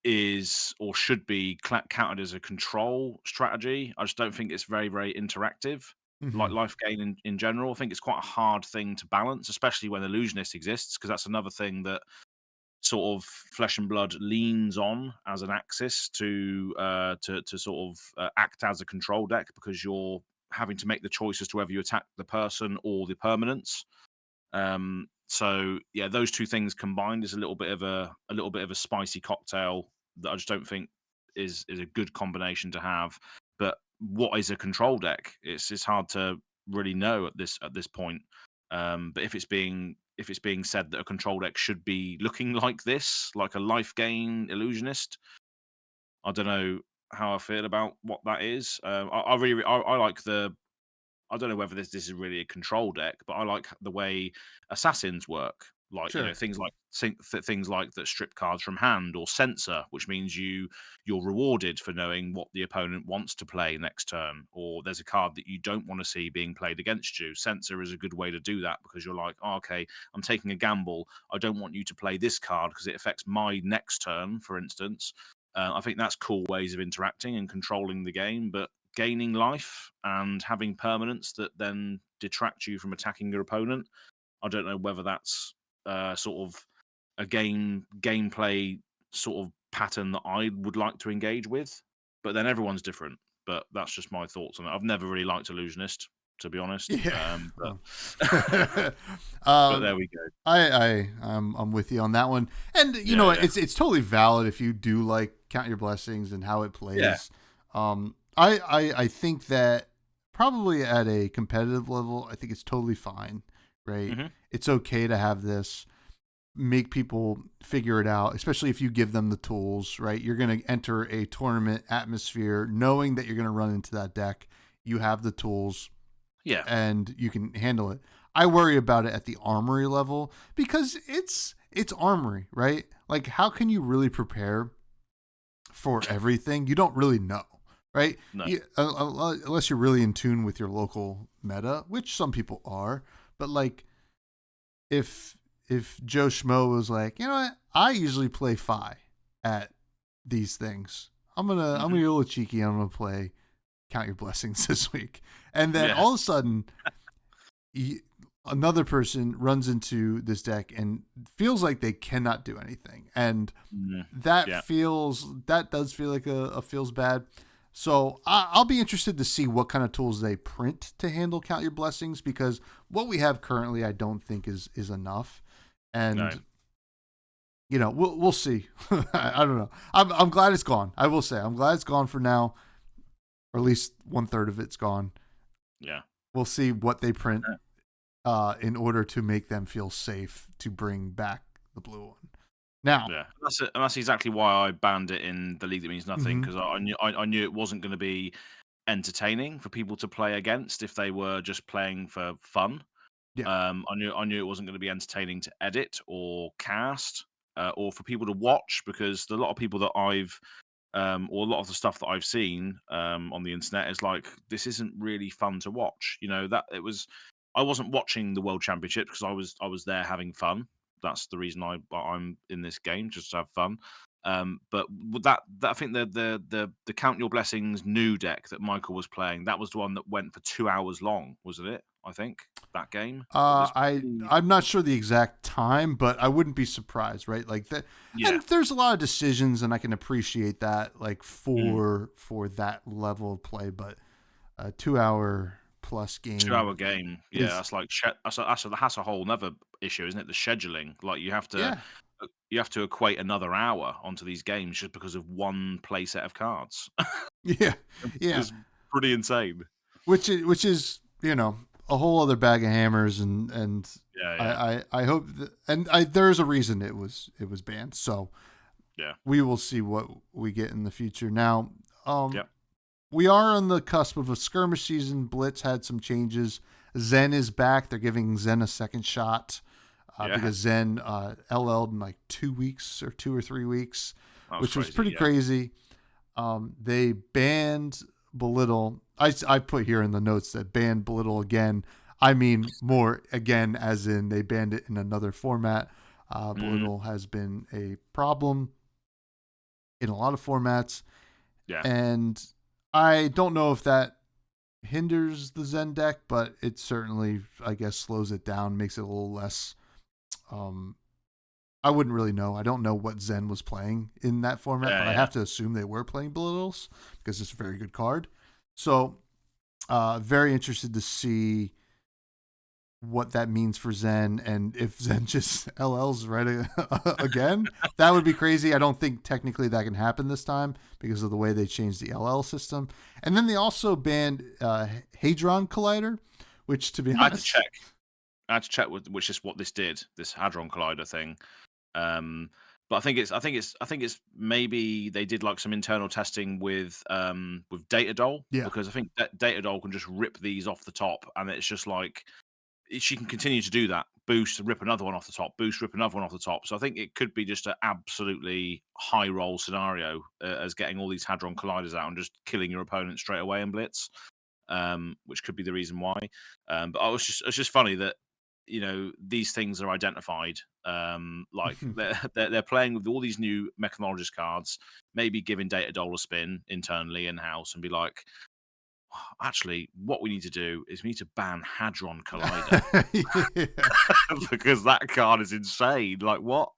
is or should be counted as a control strategy. I just don't think it's very, very interactive. Like life gain in general, I think it's quite a hard thing to balance, especially when illusionist exists, because that's another thing that sort of Flesh and Blood leans on as an axis to sort of act as a control deck, because you're having to make the choice as to whether you attack the person or the permanents. So yeah, those two things combined is a little bit of a spicy cocktail that I just don't think is a good combination to have. But what is a control deck? It's hard to really know at this point. But if it's being said that a control deck should be looking like this, like a life gain illusionist, I don't know how I feel about what that is. I really like the. I don't know whether this is really a control deck, but I like the way assassins work. Like things like that strip cards from hand, or censor, which means you're rewarded for knowing what the opponent wants to play next turn, or there's a card that you don't want to see being played against you. Censor is a good way to do that, because you're like, oh, okay, I'm taking a gamble. I don't want you to play this card because it affects my next turn, for instance. I think that's cool ways of interacting and controlling the game, but gaining life and having permanents that then detract you from attacking your opponent, I don't know whether that's sort of a gameplay sort of pattern that I would like to engage with. But then everyone's different. But that's just my thoughts on it. I've never really liked Illusionist, to be honest. Yeah. But there we go. I'm with you on that one. And you know, it's totally valid if you do like Count Your Blessings and how it plays. Yeah. I think that probably at a competitive level, I think it's totally fine, right? It's okay to have this, make people figure it out, especially if you give them the tools, right? You're going to enter a tournament atmosphere knowing that you're going to run into that deck. You have the tools, and you can handle it. I worry about it at the armory level, because it's armory, right? Like, how can you really prepare for everything? You don't really know. Right? No. Unless you're really in tune with your local meta, which some people are. But like, if Joe Schmo was like, you know what, I usually play Fi at these things. I'm gonna be a little cheeky. I'm gonna play Count Your Blessings this week, and then all of a sudden, another person runs into this deck and feels like they cannot do anything, and that does feel like a feels bad. So I'll be interested to see what kind of tools they print to handle Count Your Blessings, because what we have currently, I don't think is enough. And you know, we'll see. I don't know. I'm glad it's gone. I will say I'm glad it's gone for now, or at least 1/3 of it's gone. Yeah, we'll see what they print in order to make them feel safe to bring back the blue one. Now, Yeah, that's it, and that's exactly why I banned it in the league that means nothing, mhm, because I knew it wasn't going to be entertaining for people to play against if they were just playing for fun. yeah, I knew it wasn't going to be entertaining to edit or cast, or for people to watch, because a lot of people that I've or a lot of the stuff that I've seen on the internet is like, this isn't really fun to watch. That it was. I wasn't watching the World Championship because I was there having fun. That's the reason I'm in this game, just to have fun. But with that I think the Count Your Blessings new deck that Michael was playing, that was the one that went for 2 hours long, wasn't it? I think that game. It was. I'm not sure the exact time, but I wouldn't be surprised, right? Like that, Yeah. and there's a lot of decisions, and I can appreciate that, like Mm. for that level of play. But a 2 hour plus game 2 hour game. Yeah, is, that's like that's a whole another issue, isn't it? The scheduling. Like yeah, you have to equate another hour onto these games just because of one play set of cards. yeah, yeah. It's pretty insane. Which is a whole other bag of hammers, and Yeah, yeah, I hope that, and there's a reason it was banned. So yeah, we will see what we get in the future. Now, yeah, we are on the cusp of a skirmish season. Blitz had some changes. Zen is back. They're giving Zen a second shot yeah. because Zen LL'd in like 2 weeks or 2 or 3 weeks, That was which was crazy. pretty Yeah. crazy. They banned Belittle. I put here in the notes that banned Belittle again. I mean more again, as in they banned it in another format. Mm, Belittle has been a problem in a lot of formats, yeah. and I don't know if that hinders the Zen deck, but it certainly, I guess, slows it down, makes it a little less. Um, I wouldn't really know. I don't know what Zen was playing in that format, Yeah, but I yeah. have to assume they were playing Belittles because it's a very good card. So, very interested to see what that means for Zen, and if Zen just LLs right again. That would be crazy. I don't think technically that can happen this time because of the way they changed the LL system. And then they also banned Hadron Collider, which, to be I had to honest, check. I had to check which is what this did. This Hadron Collider thing. Um, but I think it's maybe they did like some internal testing with Datadol, yeah. because I think that Datadol can just rip these off the top, and it's just like she can continue to do that. Boost, rip another one off the top. Boost, rip another one off the top. So I think it could be just an absolutely high roll scenario, as getting all these Hadron Colliders out and just killing your opponent straight away in Blitz, which could be the reason why. But it's just funny that these things are identified. Like they're playing with all these new mechanologist cards, maybe giving Data Dole a spin internally in house and be like, "Oh, actually, what we need to do is we need to ban Hadron Collider Yeah. because that card is insane. Like what?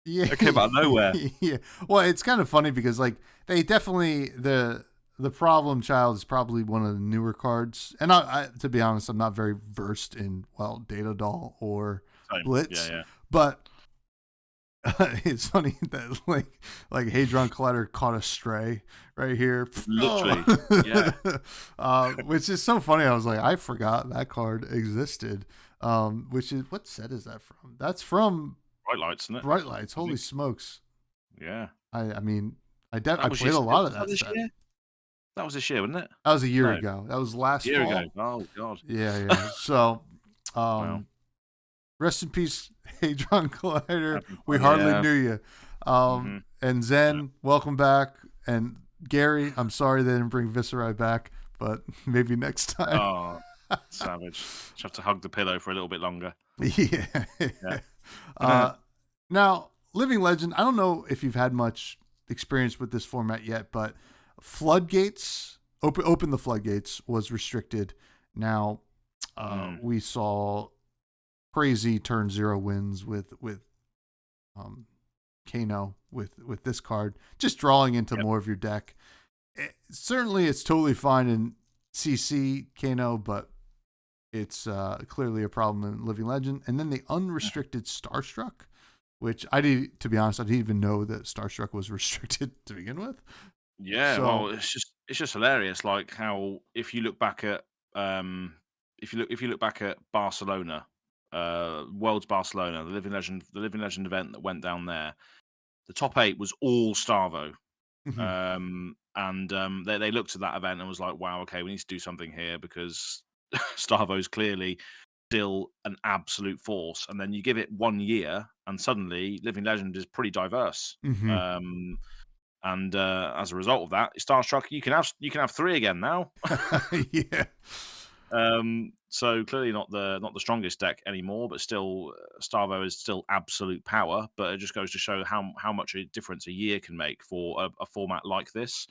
Yeah. It came out of nowhere. Yeah. Well, it's kind of funny because like they definitely the problem child is probably one of the newer cards. And to be honest, I'm not very versed in Data Doll or Same. Yeah, Blitz, yeah. but it's funny that like Hadron Collider caught a stray right here. Literally. Yeah. Which is so funny. I was like, I forgot that card existed. Which is, what set is that from? That's from Bright lights, isn't it? Bright Lights. Holy smokes! Yeah. I mean, I That was played a lot of was that that this set. year? That was this year, wasn't it? That was a year No, ago. That was a last year fall. ago. Oh god. Yeah. So, Wow. rest in peace, Hadron Collider. We Yeah. hardly knew you. Mhm. And Zen, welcome back. And Gary, I'm sorry they didn't bring Viscerai back, but maybe next time. Oh, savage. Just have to hug the pillow for a little bit longer. Yeah. Yeah. Now, Living Legend, I don't know if you've had much experience with this format yet, but floodgates, open the floodgates was restricted. Now, we saw crazy turn 0 wins with Kano with this card, just drawing into Yep. more of your deck. Certainly, it's totally fine in CC Kano, but it's clearly a problem in Living Legend. And then the unrestricted Starstruck, which to be honest, I didn't even know that Starstruck was restricted to begin with. Yeah, So, well, it's just hilarious, like how if you look back at if you look back at Barcelona, World's Barcelona, the Living Legend event that went down there. The top 8 was all Starvo. They looked at that event and was like, wow, okay, we need to do something here because Starvo's clearly still an absolute force. And then you give it 1 year and suddenly Living Legend is pretty diverse. As a result of that, Starstruck, you can have 3 again now. Yeah. So clearly not the strongest deck anymore, but still Starvo is still absolute power. But it just goes to show how much a difference a year can make for a format like this.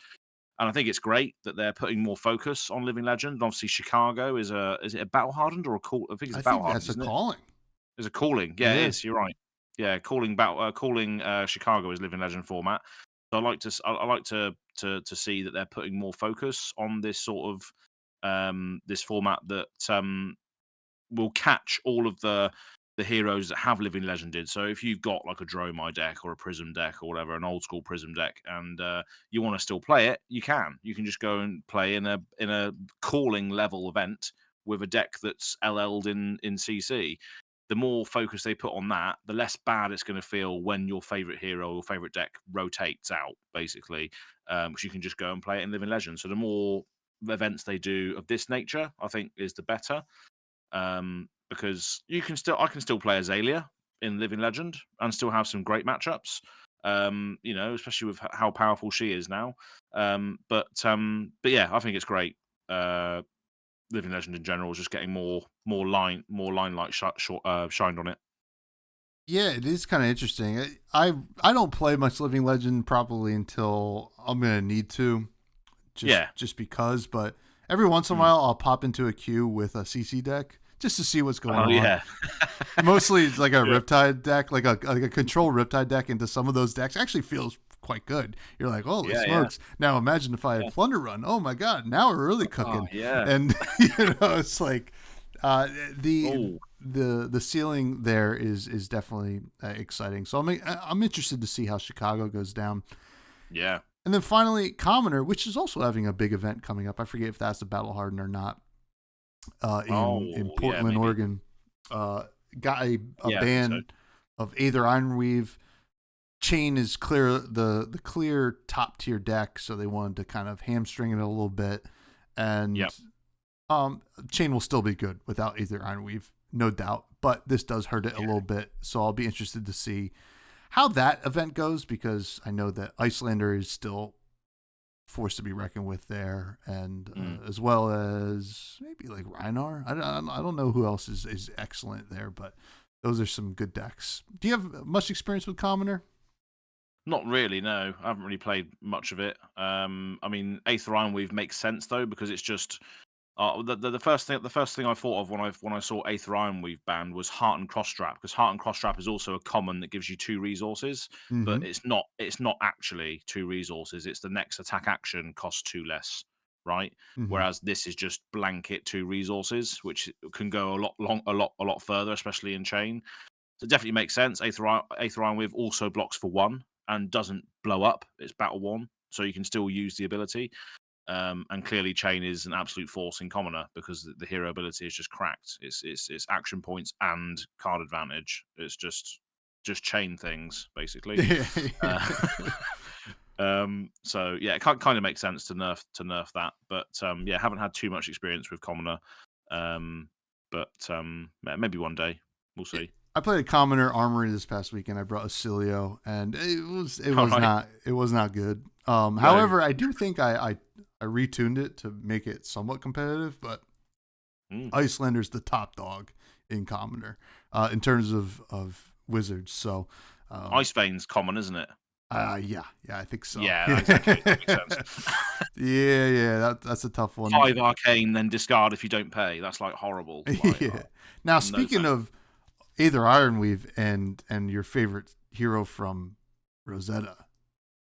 And I think it's great that they're putting more focus on Living Legend. Obviously, Chicago is it a battle hardened or a call? I think it's battle hardened. That's a calling. It's a calling. Yeah, it is. You're right. Yeah, calling Chicago is Living Legend format. So I like to see that they're putting more focus on this sort of this format that will catch all of the heroes that have Living Legended. So if you've got like a Dromai deck or a Prism deck or whatever, an old school Prism deck, and you want to still play it, you can just go and play in a calling level event with a deck that's LL'd in CC. The more focus they put on that, the less bad it's going to feel when your favorite hero or favorite deck rotates out, basically, because you can just go and play it in Living Legend. So the more events they do of this nature, I think, is the better. Because I can still play Azalea in Living Legend and still have some great matchups. Especially with how powerful she is now. But yeah, I think it's great. Living Legend in general is just getting more limelight shined on it. Yeah, it is kind of interesting. I don't play much Living Legend probably until I'm gonna need to, just because. But every once in a while, I'll pop into a queue with a CC deck just to see what's going on. Yeah, mostly it's like a Riptide deck, like a control Riptide deck into some of those decks. Actually feels quite good. You're like, holy smokes! Yeah. Now imagine if I had Plunder Run. Oh my god! Now we're really cooking. And it's like the ceiling there is definitely exciting. So I'm interested to see how Chicago goes down. Yeah. And then finally, Commoner, which is also having a big event coming up. I forget if that's the Battle Hardened or not. In Portland, Oregon, got a ban of Aether Ironweave. Chain is the clear top tier deck, so they wanted to kind of hamstring it a little bit, and Chain will still be good without Aether Ironweave, no doubt, but this does hurt it a little bit. So I'll be interested to see how that event goes, because I know that Icelander is still forced to be reckoned with there, and as well as maybe like Rhinar. I don't know who else is excellent there, but those are some good decks. Do you have much experience with Commoner? Not really, no. I haven't really played much of it. I mean, Aether Ironweave makes sense though, because it's just the first thing I thought of when I saw Aether Ironweave banned was Heart and Crossstrap, because Heart and Crossstrap is also a common that gives you 2 resources, but it's not actually 2 resources. It's the next attack action costs 2 less, right? Whereas this is just blanket 2 resources, which can go a lot further, especially in Chain. So it definitely makes sense. Aether Ironweave also blocks for 1 and doesn't blow up. It's battle 1, so you can still use the ability. And clearly, Chain is an absolute force in Commoner because the hero ability is just cracked. It's action points and card advantage. It's just chain things basically. So yeah, it kind of makes sense to nerf that. But haven't had too much experience with Commoner. But maybe one day we'll see. I played a Commoner Armory this past weekend. I brought Acilio, and it was not good. However, I do think I retuned it to make it somewhat competitive, but Icelander's the top dog in Commoner in terms of wizards. So Ice Vein's common, isn't it? Yeah, I think so. Yeah, exactly. That makes sense. That's a tough one. 5 arcane, then discard if you don't pay. That's like horrible. Like, Now, speaking of Aether Ironweave and your favorite hero from Rosetta,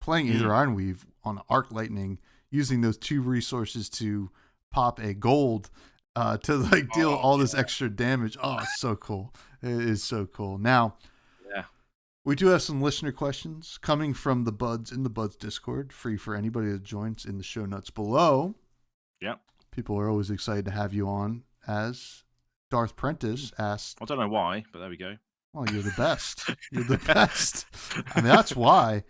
playing Aether Ironweave on Arc Lightning, using those 2 resources to pop a gold to like deal all this extra damage. Oh, it's so cool. It is so cool. Now, we do have some listener questions coming from the Buds in the Buds Discord, free for anybody that joins in the show notes below. Yep. People are always excited to have you on as Darth Prentice asked. I don't know why, but there we go. Well, you're the best. You're the best. I mean, that's why.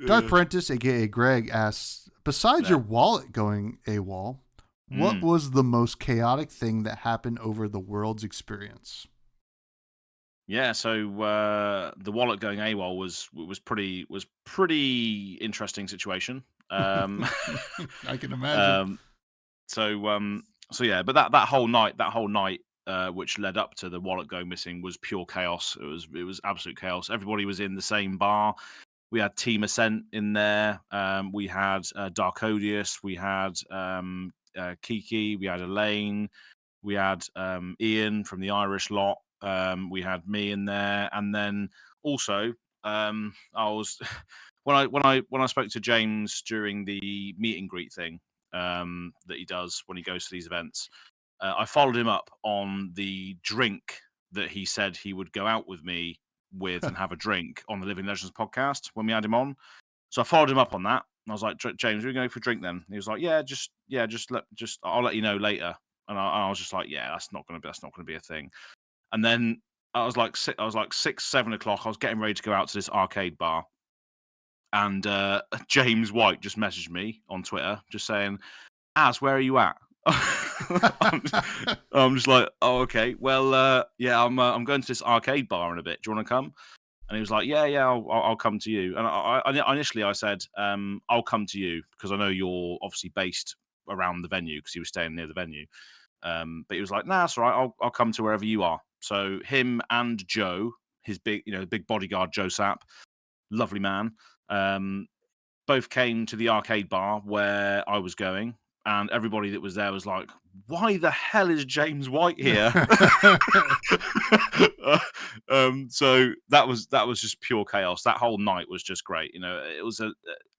Darth Prentice, aka Greg, asks, besides your wallet going AWOL, what was the most chaotic thing that happened over the Worlds experience? Yeah, so the wallet going AWOL was pretty interesting situation. I can imagine. So yeah, but that whole night, which led up to the wallet going missing, was pure chaos. It was absolute chaos. Everybody was in the same bar. We had Team Ascent in there. We had Darkodius. We had Kiki. We had Elaine. We had Ian from the Irish lot. We had me in there, and then also I was when I spoke to James during the meet and greet thing that he does when he goes to these events. I followed him up on the drink that he said he would go out with me with and have a drink on the Living Legends podcast when we had him on. So I followed him up on that. And I was like, James, we're going for a drink then. And he was like, I'll let you know later. And I was just like, yeah, that's not going to be a thing. And then I was like 6, 7 o'clock. I was getting ready to go out to this arcade bar. And James White just messaged me on Twitter just saying, where are you at? I'm just like, oh, okay. Well, yeah, I'm going to this arcade bar in a bit. Do you want to come? And he was like, yeah, I'll come to you. And I initially I said, I'll come to you because I know you're obviously based around the venue because he was staying near the venue. But he was like, nah, it's all right. I'll come to wherever you are. So him and Joe, his big bodyguard, Joe Sapp, lovely man, both came to the arcade bar where I was going. And everybody that was there was like, why the hell is James White here? So that was just pure chaos. That whole night was just great. It was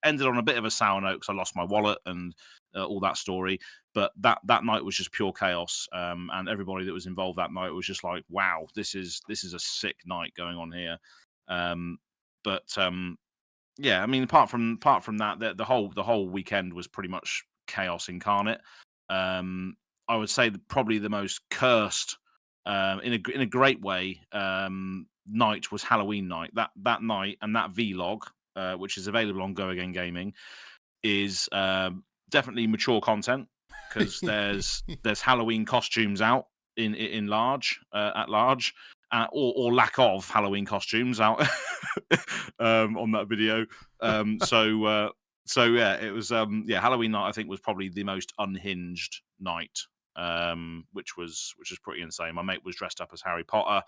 ended on a bit of a sour note because I lost my wallet and all that story. But that night was just pure chaos. And everybody that was involved that night was just like, wow, this is a sick night going on here. Yeah, I mean, apart from that, the whole weekend was pretty much chaos incarnate. I would say that probably the most cursed, in a great way, night was Halloween night. That night and that vlog, which is available on Go Again Gaming, is definitely mature content because there's Halloween costumes out at large. Or lack of Halloween costumes out on that video. So yeah, it was Halloween night I think was probably the most unhinged night, which was pretty insane. My mate was dressed up as Harry Potter,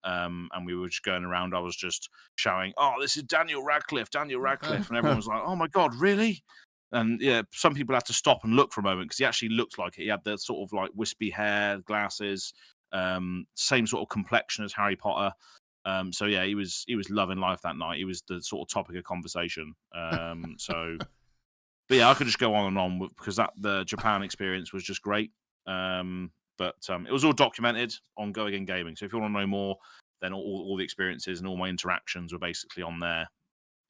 and we were just going around. I was just shouting, "Oh, this is Daniel Radcliffe," and everyone was like, "Oh my god, really?" And yeah, some people had to stop and look for a moment because he actually looked like it. He had the sort of like wispy hair, glasses, same sort of complexion as Harry Potter. So yeah, he was loving life that night. He was the sort of topic of conversation. But yeah, I could just go on and on because the Japan experience was just great. But it was all documented on Go Again Gaming. So if you want to know more, then all the experiences and all my interactions were basically on there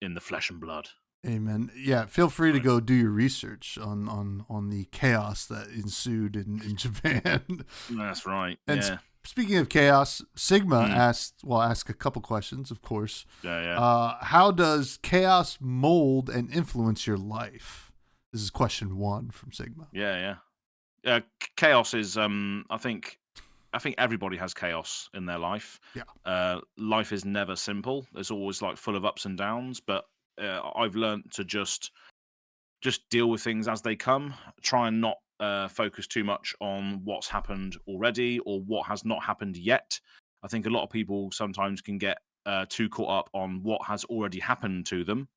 in the flesh and blood. Amen. Yeah, feel free to go do your research on the chaos that ensued in Japan. That's right. And yeah. Speaking of chaos, Sigma asked a couple questions, of course. Yeah. How does chaos mold and influence your life? This is question 1 from Sigma. Yeah. Chaos is I think everybody has chaos in their life. Yeah. Life is never simple. It's always like full of ups and downs, but I've learned to just deal with things as they come. Try and not focus too much on what's happened already or what has not happened yet. I think a lot of people sometimes can get too caught up on what has already happened to them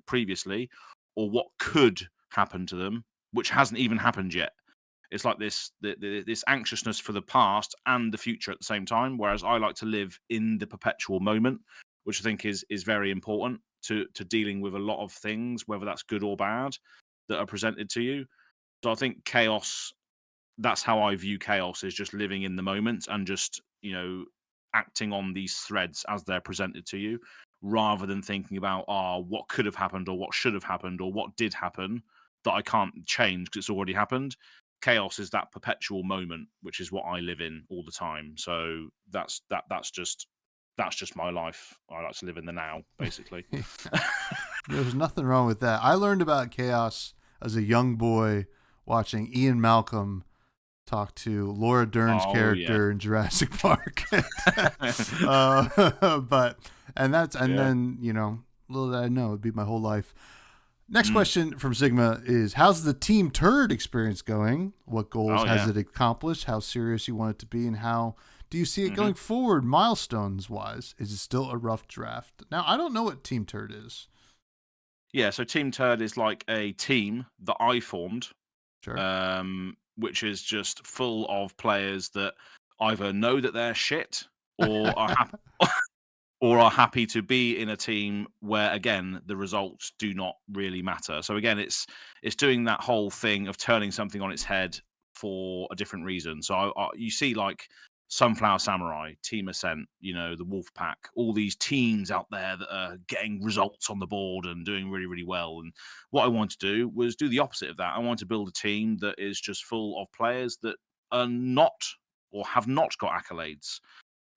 previously or what could happen to them, which hasn't even happened yet. It's like this anxiousness for the past and the future at the same time, whereas I like to live in the perpetual moment, which I think is very important to dealing with a lot of things, whether that's good or bad, that are presented to you. So I think chaos, that's how I view chaos, is just living in the moment and just, acting on these threads as they're presented to you, rather than thinking about, what could have happened or what should have happened or what did happen that I can't change because it's already happened. chaos is that perpetual moment, which is what I live in all the time. So that's just my life. I like to live in the now, basically. There's nothing wrong with that. I learned about chaos as a young boy watching Ian Malcolm talk to Laura Dern's character in Jurassic Park. Then, you know, little did I know, it'd be my whole life. Next question from Sigma is, how's the Team Turd experience going? What goals has it accomplished? How serious you want it to be? And how do you see it going forward, milestones-wise? Is it still a rough draft? Now, I don't know what Team Turd is. Yeah, so Team Turd is like a team that I formed, which is just full of players that either know that they're shit or are happy to be in a team where, again, the results do not really matter. So again, it's doing that whole thing of turning something on its head for a different reason. So you see like Sunflower Samurai, Team Ascent, you know, the Wolf Pack, all these teams out there that are getting results on the board and doing really, really well. And what I wanted to do was do the opposite of that. I wanted to build a team that is just full of players that are not or have not got accolades.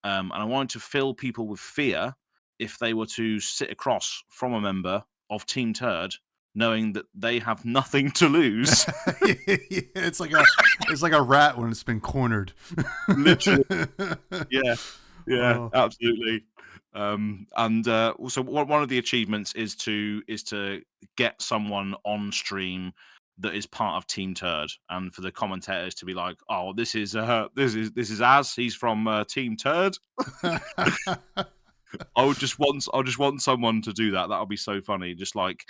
And I wanted to fill people with fear if they were to sit across from a member of Team Turd, knowing that they have nothing to lose. It's like a rat when it's been cornered. Literally. Yeah, absolutely. So one of the achievements is to get someone on stream that is part of Team Turd, and for the commentators to be like, "Oh, this is Az. He's from Team Turd." I just want someone to do that. That'll be so funny. Just like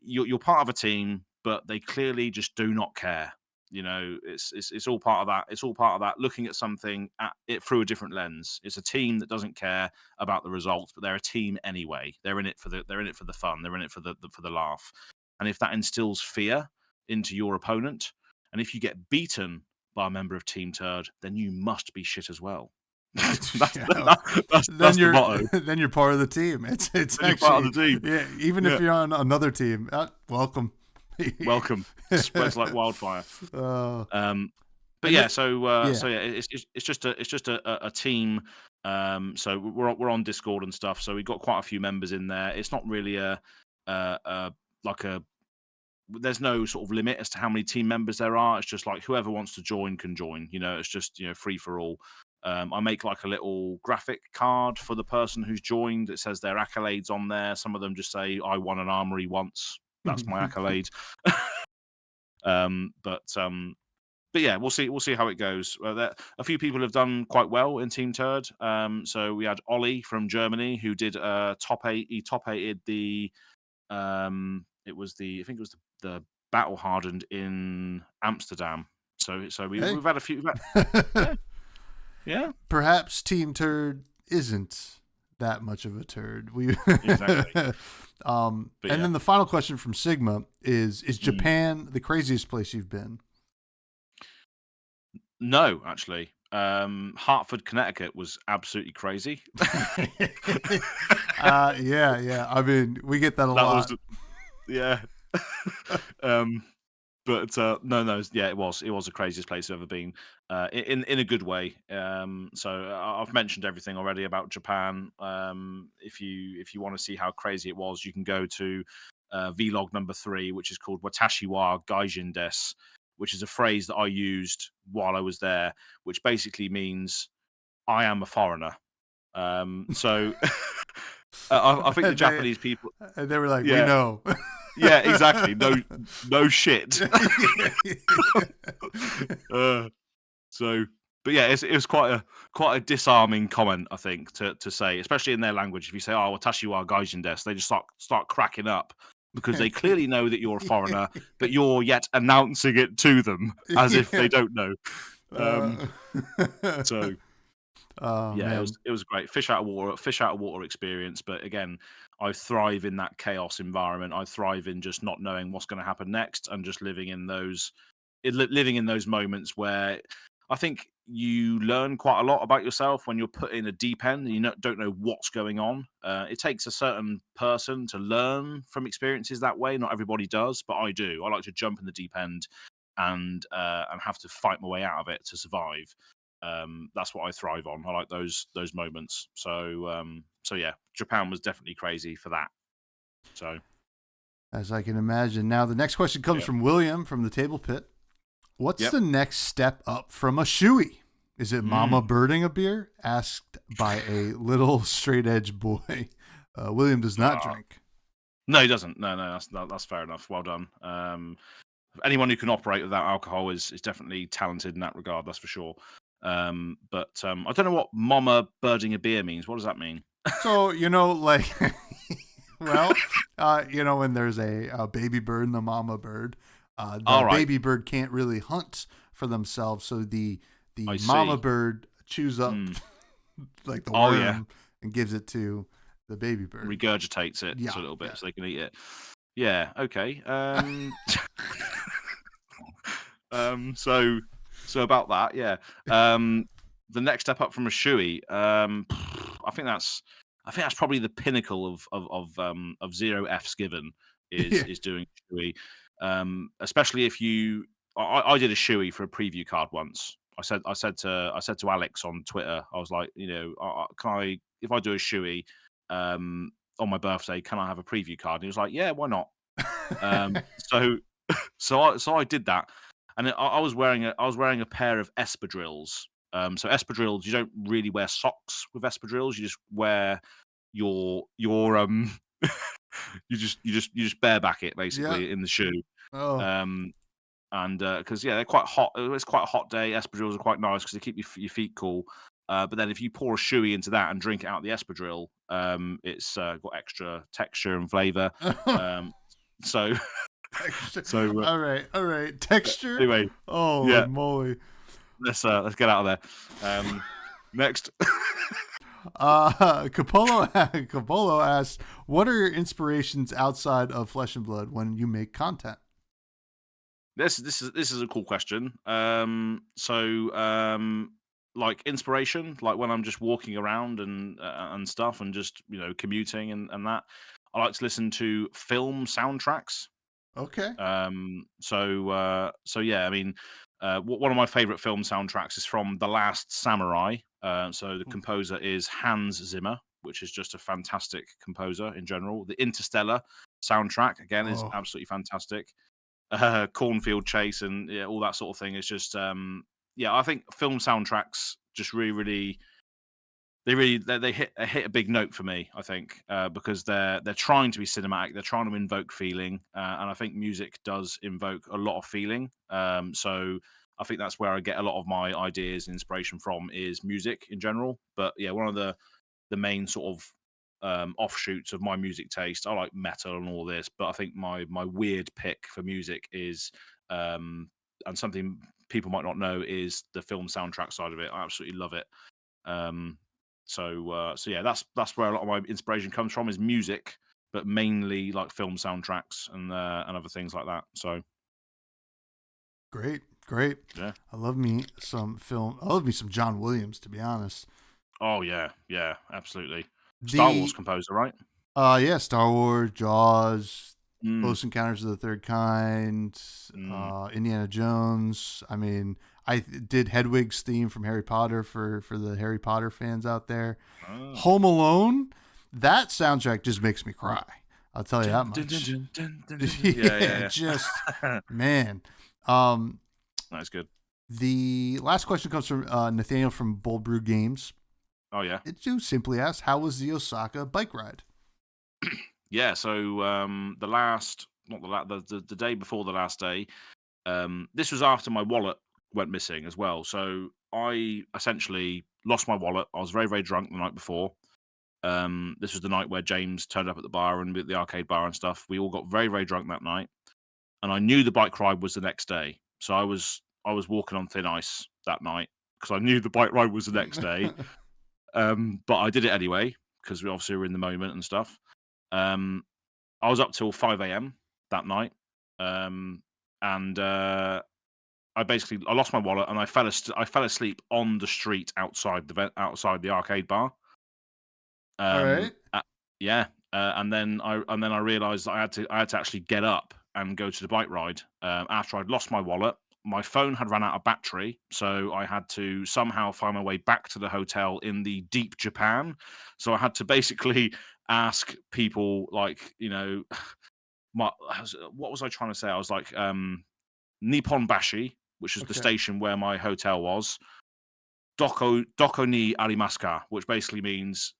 you're part of a team, but they clearly just do not care. You know, it's all part of that. It's all part of that. Looking at something at it through a different lens. It's a team that doesn't care about the results, but they're a team anyway. They're in it for the fun. They're in it for the laugh. And if that instills fear into your opponent, and if you get beaten by a member of Team Turd, then you must be shit as well. That's the motto. Then you're part of the team. It's actually part of the team. Yeah, even if you're on another team, welcome. Welcome. Spreads like wildfire. So it's just a team. So we're on Discord and stuff. So we've got quite a few members in there. It's not really there's no sort of limit as to how many team members there are. It's just like whoever wants to join can join. You know, it's just, you know, free for all. I make like a little graphic card for the person who's joined. It says their accolades on there. Some of them just say, "I won an armory once." That's my accolade. But yeah, we'll see how it goes. A few people have done quite well in Team Turd. So we had Ollie from Germany who did top 8. He top 8'd the I think it was the Battle Hardened in Amsterdam. So we've had a few. Yeah. Perhaps Team Turd isn't that much of a turd. Exactly. Then the final question from Sigma is Japan the craziest place you've been? No, actually. Hartford, Connecticut was absolutely crazy. Yeah. I mean, we get that a lot. Yeah. But no, yeah, it was the craziest place I've ever been, in a good way. So I've mentioned everything already about Japan. If you want to see how crazy it was, you can go to vlog number 3, which is called Watashi wa Gaijin desu, which is a phrase that I used while I was there, which basically means I am a foreigner. So I think the Japanese people, they were like, we know. Yeah, exactly. No shit. But yeah, it was quite a disarming comment, I think, to say, especially in their language. If you say, "Oh, watashi wa gaijin desu," they just start cracking up because they clearly know that you're a foreigner, but you're yet announcing it to them as if they don't know. It was great. Fish out of water experience. But again, I thrive in that chaos environment. I thrive in just not knowing what's going to happen next and just living in those moments where I think you learn quite a lot about yourself when you're put in a deep end and you don't know what's going on. It takes a certain person to learn from experiences that way. Not everybody does, but I do. I like to jump in the deep end and have to fight my way out of it to survive. That's what I thrive on. I like those moments. So yeah, Japan was definitely crazy for that. So, as I can imagine. Now the next question comes from William from the Table Pit. What's the next step up from a shoey? Is it mama birding a beer? Asked by a little straight edge boy. William does not drink. No, he doesn't. No, that's fair enough. Well done. Anyone who can operate without alcohol is definitely talented in that regard. That's for sure. But I don't know what mama birding a beer means. What does that mean? So, like, well, when there's a baby bird and the mama bird, the baby bird can't really hunt for themselves. So the mama bird chews up like the worm and gives it to the baby bird. Regurgitates it a little bit so they can eat it. Yeah, okay. So about that, yeah. The next step up from a shoey, I think that's probably the pinnacle of 0 F's given is doing shoey. Especially if you, I did a shoey for a preview card once. I said to Alex on Twitter, I was like, if I do a shoey on my birthday, can I have a preview card? And he was like, yeah, why not? So I did that, and I was wearing a pair of espadrilles. So espadrilles, you don't really wear socks with espadrilles. You just wear your you just bareback it basically in the shoe. And because they're quite hot. It's quite a hot day. Espadrilles are quite nice because they keep your feet cool. But then if you pour a shoey into that and drink it out of the espadrille, it's got extra texture and flavor. So all right, texture. Anyway, moly. Let's get out of there. Next. Capolo asks, what are your inspirations outside of Flesh and Blood when you make content? This is a cool question. Like inspiration, like when I'm just walking around and stuff, and just commuting and that, I like to listen to film soundtracks. Okay. So yeah, I mean, one of my favorite film soundtracks is from The Last Samurai. So the composer is Hans Zimmer, which is just a fantastic composer in general. The Interstellar soundtrack again is absolutely fantastic. Cornfield Chase and all that sort of thing. It's just I think film soundtracks just really they hit a big note for me. I think because they're trying to be cinematic, they're trying to invoke feeling, and I think music does invoke a lot of feeling. So I think that's where I get a lot of my ideas and inspiration from is music in general. But yeah, one of the main sort of offshoots of my music taste. I like metal and all this, but I think my weird pick for music is and something people might not know is the film soundtrack side of it. I absolutely love it. So yeah, that's where a lot of my inspiration comes from is music, but mainly like film soundtracks and other things like that. So great. Yeah, I love me some film. I love me some John Williams, to be honest. Oh yeah, absolutely. Star Wars composer, right? Yeah, Star Wars, Jaws, Close Encounters of the Third Kind, Indiana Jones. I mean, I did Hedwig's theme from Harry Potter for the Harry Potter fans out there. Home Alone, that soundtrack just makes me cry. I'll tell you that much. Yeah. Just man. That's good. The last question comes from Nathaniel from Bold Brew Games. Oh yeah. It do simply ask, how was the Osaka bike ride? Yeah, so the day before the last day, this was after my wallet went missing as well. So I essentially lost my wallet. I was very, very drunk the night before. This was the night where James turned up at the bar and at the arcade bar and stuff. We all got very, very drunk that night, and I knew the bike ride was the next day. So I was walking on thin ice that night because I knew the bike ride was the next day. But I did it anyway because we obviously were in the moment and stuff. I was up till 5 a.m. that night, and I lost my wallet and I fell asleep on the street outside the arcade bar. All right. And then I realized I had to actually get up and go to the bike ride. After I'd lost my wallet, my phone had run out of battery, so I had to somehow find my way back to the hotel in the deep Japan. So I had to basically ask people, like, what was I trying to say? I was like, Nippon Bashi, which is the station where my hotel was. Doko ni arimasu ka, which basically means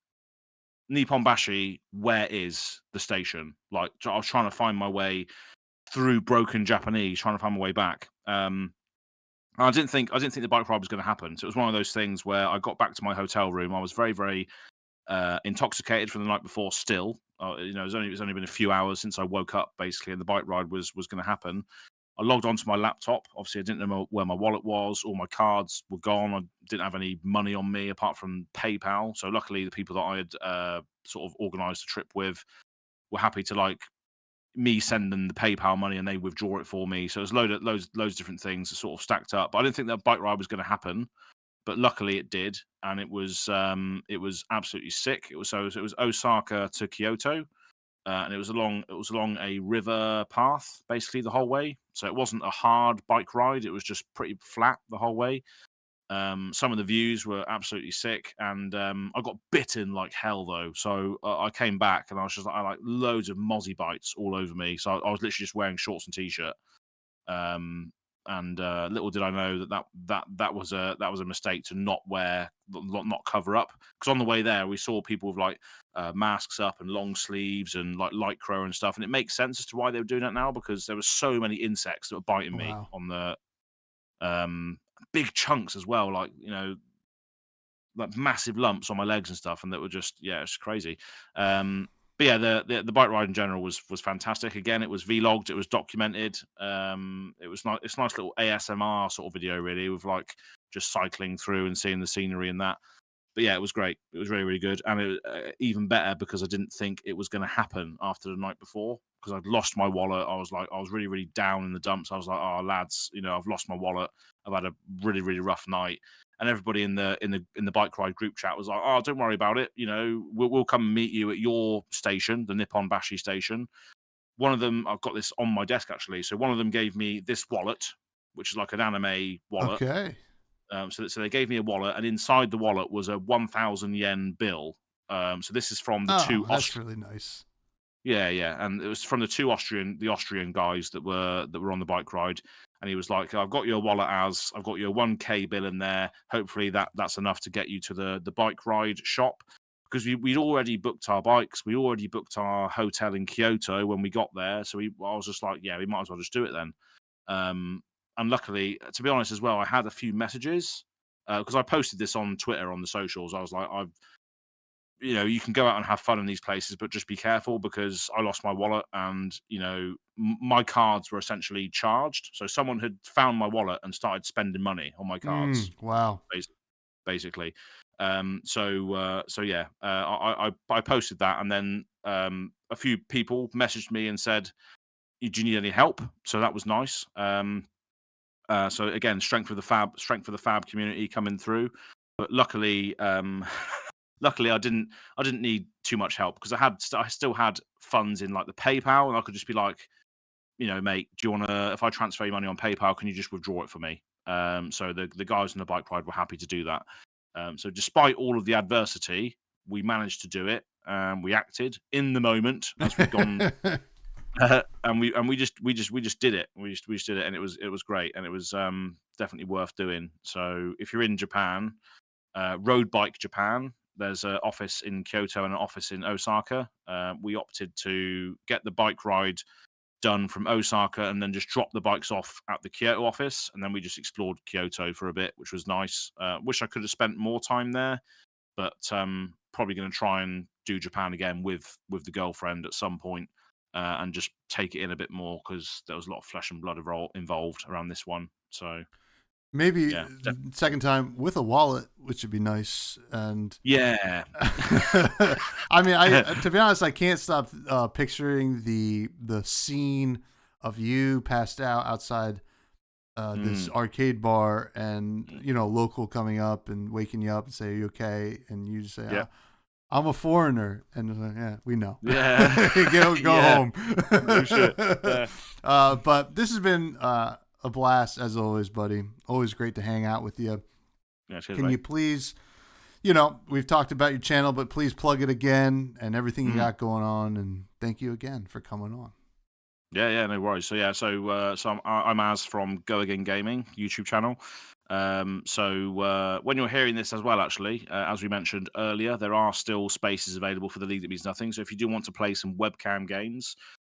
Nippon Bashi, where is the station? Like, I was trying to find my way through broken Japanese, trying to find my way back. I didn't think the bike ride was going to happen. So it was one of those things where I got back to my hotel room. I was very, very intoxicated from the night before. Still, it's only been a few hours since I woke up, basically, and the bike ride was going to happen. I logged onto my laptop. Obviously, I didn't know where my wallet was. All my cards were gone. I didn't have any money on me apart from PayPal. So luckily, the people that I had sort of organised the trip with were happy to, like, me send them the PayPal money and they withdraw it for me. So there's loads of different things that sort of stacked up. But I didn't think that bike ride was going to happen. But luckily it did, and it was absolutely sick. It was Osaka to Kyoto. And it was along a river path basically the whole way. So it wasn't a hard bike ride. It was just pretty flat the whole way. Some of the views were absolutely sick, and I got bitten like hell though. So I came back and I was just like, I like loads of mozzie bites all over me. So I was literally just wearing shorts and t-shirt. And little did I know that was a mistake to not cover up, because on the way there we saw people with like masks up and long sleeves and like lycra and stuff, and it makes sense as to why they were doing that now, because there were so many insects that were biting me on the big chunks as well, like like massive lumps on my legs and stuff, and that were just it's crazy. But yeah, the bike ride in general was fantastic. Again, it was vlogged, it was documented. It's a nice little ASMR sort of video, really, with like just cycling through and seeing the scenery and that. But yeah, it was great. It was really, really good, and it was even better because I didn't think it was going to happen after the night before, because I'd lost my wallet. I was really, really down in the dumps. I was like, oh lads, I've lost my wallet. I've had a really, really rough night. And everybody in the bike ride group chat was like, "Oh, don't worry about it. We'll come and meet you at your station, the Nippon Bashi station." One of them, I've got this on my desk actually. So one of them gave me this wallet, which is like an anime wallet. Okay. So they gave me a wallet, and inside the wallet was a 1,000 yen bill. So this is from the two. That's really nice. Yeah, and it was from the Austrian guys that were on the bike ride. And he was like, I've got your wallet I've got your 1K bill in there. Hopefully that's enough to get you to the bike ride shop. Because we'd already booked our bikes. We already booked our hotel in Kyoto when we got there. So I was just like, yeah, we might as well just do it then. And luckily, to be honest as well, I had a few messages. Because I posted this on Twitter, on the socials. I was like, you can go out and have fun in these places, but just be careful, because I lost my wallet and, my cards were essentially charged. So someone had found my wallet and started spending money on my cards. Wow. Basically. So yeah, I posted that, and then a few people messaged me and said, do you need any help? So that was nice. So again, strength for the fab community coming through. But luckily, I didn't need too much help, because I still had funds in like the PayPal, and I could just be like, mate, do you want to, if I transfer you money on PayPal, can you just withdraw it for me? So the guys on the bike ride were happy to do that. So despite all of the adversity, we managed to do it. We acted in the moment as we've gone, and we just did it. We just did it, and it was great, and it was definitely worth doing. So if you're in Japan, Road Bike Japan, there's an office in Kyoto and an office in Osaka. We opted to get the bike ride done from Osaka and then just drop the bikes off at the Kyoto office, and then we just explored Kyoto for a bit, which was nice. Wish I could have spent more time there, but probably going to try and do Japan again with the girlfriend at some point, and just take it in a bit more, because there was a lot of flesh and blood involved around this one. So maybe second time with a wallet, which would be nice. And yeah, I mean, to be honest, I can't stop picturing the scene of you passed out outside this arcade bar, and local coming up and waking you up and say, "Are you okay?" And you just say, I'm a foreigner, and yeah, we know. Yeah, go yeah. home. No shit. Yeah. But this has been a blast as always, buddy. Always great to hang out with you. Yeah, cheers, Can mate. you please, we've talked about your channel, but please plug it again and everything you got going on. And thank you again for coming on. Yeah, no worries. So I'm Az from Go Again Gaming YouTube channel. When you're hearing this as well, actually, as we mentioned earlier, there are still spaces available for the League That Means Nothing. So if you do want to play some webcam games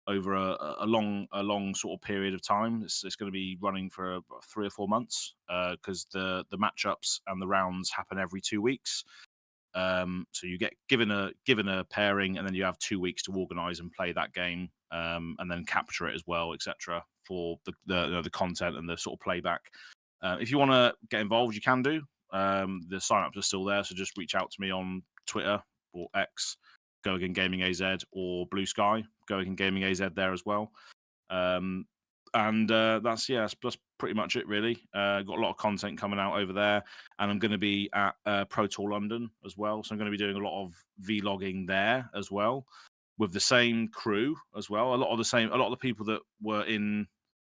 over a long sort of period of time, it's going to be running for 3 or 4 months because the matchups and the rounds happen every 2 weeks. So you get given a pairing, and then you have 2 weeks to organise and play that game, and then capture it as well, etc. For the content and the sort of playback. If you want to get involved, you can do. The sign-ups are still there, so just reach out to me on Twitter or X, Go Again Gaming AZ, or Blue Sky, Go Again Gaming AZ there as well. That's pretty much it, really. Got a lot of content coming out over there, and I'm going to be at Pro Tour London as well. So I'm going to be doing a lot of vlogging there as well, with the same crew as well. A lot of the people that were in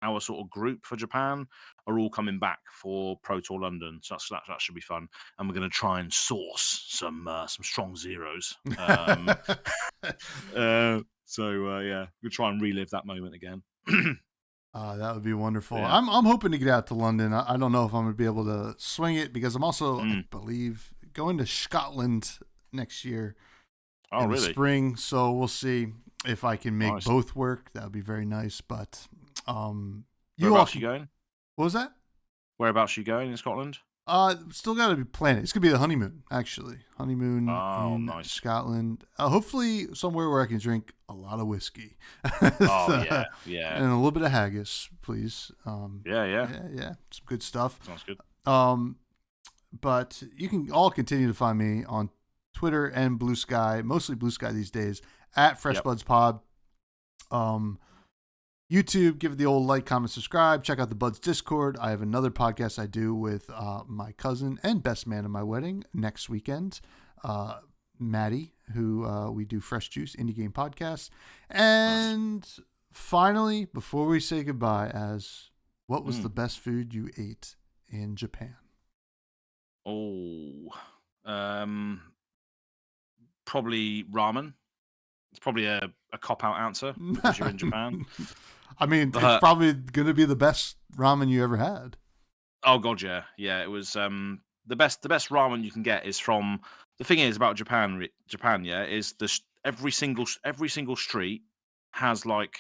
our sort of group for Japan are all coming back for Pro Tour London, so that should be fun. And we're going to try and source some strong zeros. We'll try and relive that moment again. That would be wonderful. Yeah. I'm hoping to get out to London. I don't know if I'm going to be able to swing it because I'm also, I believe, going to Scotland next year in the spring. So we'll see if I can make both work. That would be very nice. But whereabouts you going? What was that? Whereabouts you going in Scotland? Still got to be planning. It's gonna be the honeymoon, actually. Honeymoon in nice. Scotland. Hopefully somewhere where I can drink a lot of whiskey. Yeah. And a little bit of haggis, please. Yeah. Some good stuff. Sounds good. But you can all continue to find me on Twitter and Blue Sky, mostly Blue Sky these days, at freshbudspod. YouTube, give it the old like, comment, subscribe. Check out the Buds Discord. I have another podcast I do with my cousin and best man at my wedding next weekend, Maddie, who we do Fresh Juice Indie Game Podcast. And finally, before we say goodbye, what was the best food you ate in Japan? Probably ramen. It's probably a cop-out answer because you're in Japan. I mean, it's probably going to be the best ramen you ever had. Oh god, yeah. It was the best ramen you can get is from. The thing is about Japan, is every single street has like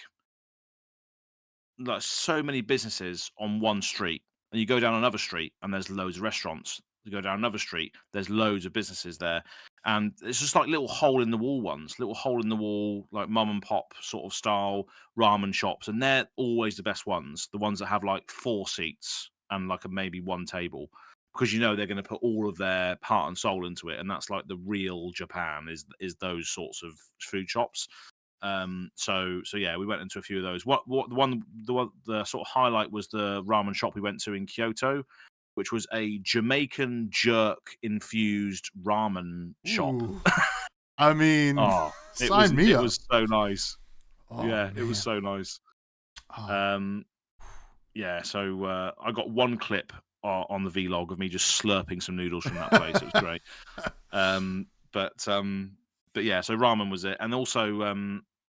so many businesses on one street, and you go down another street and there's loads of restaurants. You go down another street, there's loads of businesses there, and it's just like little hole in the wall, like mum and pop sort of style ramen shops, and they're always the best ones. The ones that have like 4 seats and like maybe 1 table, because they're going to put all of their heart and soul into it, and that's like the real Japan is those sorts of food shops. So yeah, we went into a few of those. The sort of highlight was the ramen shop we went to in Kyoto, which was a Jamaican jerk infused ramen shop. I mean, sign me up. It was so nice. It was so nice. So I got one clip on the vlog of me just slurping some noodles from that place. It was great. But yeah, so ramen was it, and also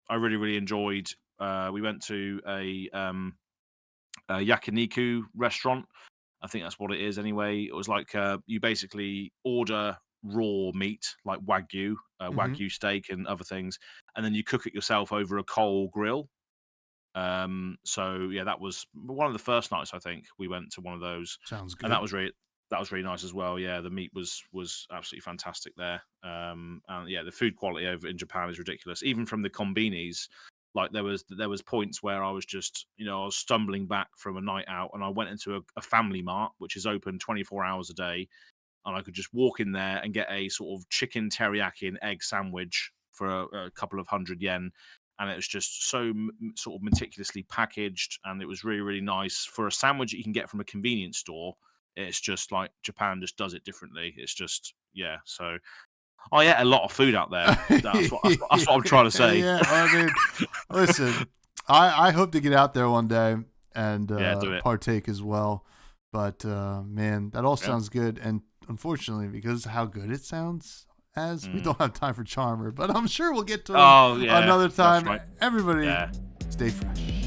I really enjoyed. We went to a yakiniku restaurant. I think that's what it is anyway. It was like you basically order raw meat, like wagyu steak and other things, and then you cook it yourself over a coal grill. So yeah, that was one of the first nights I think we went to one of those. Sounds good. And that was really nice as well. Yeah, the meat was absolutely fantastic there. And yeah, the food quality over in Japan is ridiculous. Even from the konbinis, like there was points where I was just, I was stumbling back from a night out, and I went into a family mart, which is open 24 hours a day, and I could just walk in there and get a sort of chicken teriyaki and egg sandwich for a couple of $100. And it was just so sort of meticulously packaged, and it was really nice for a sandwich that you can get from a convenience store. It's just like Japan just does it differently. It's just, yeah. So I ate a lot of food out there. That's what I'm trying to say. Yeah, I mean, listen, I hope to get out there one day and partake as well. But man, that all sounds good. And unfortunately, because of how good it sounds, we don't have time for Charmer. But I'm sure we'll get to it another time. Right. Everybody, stay fresh.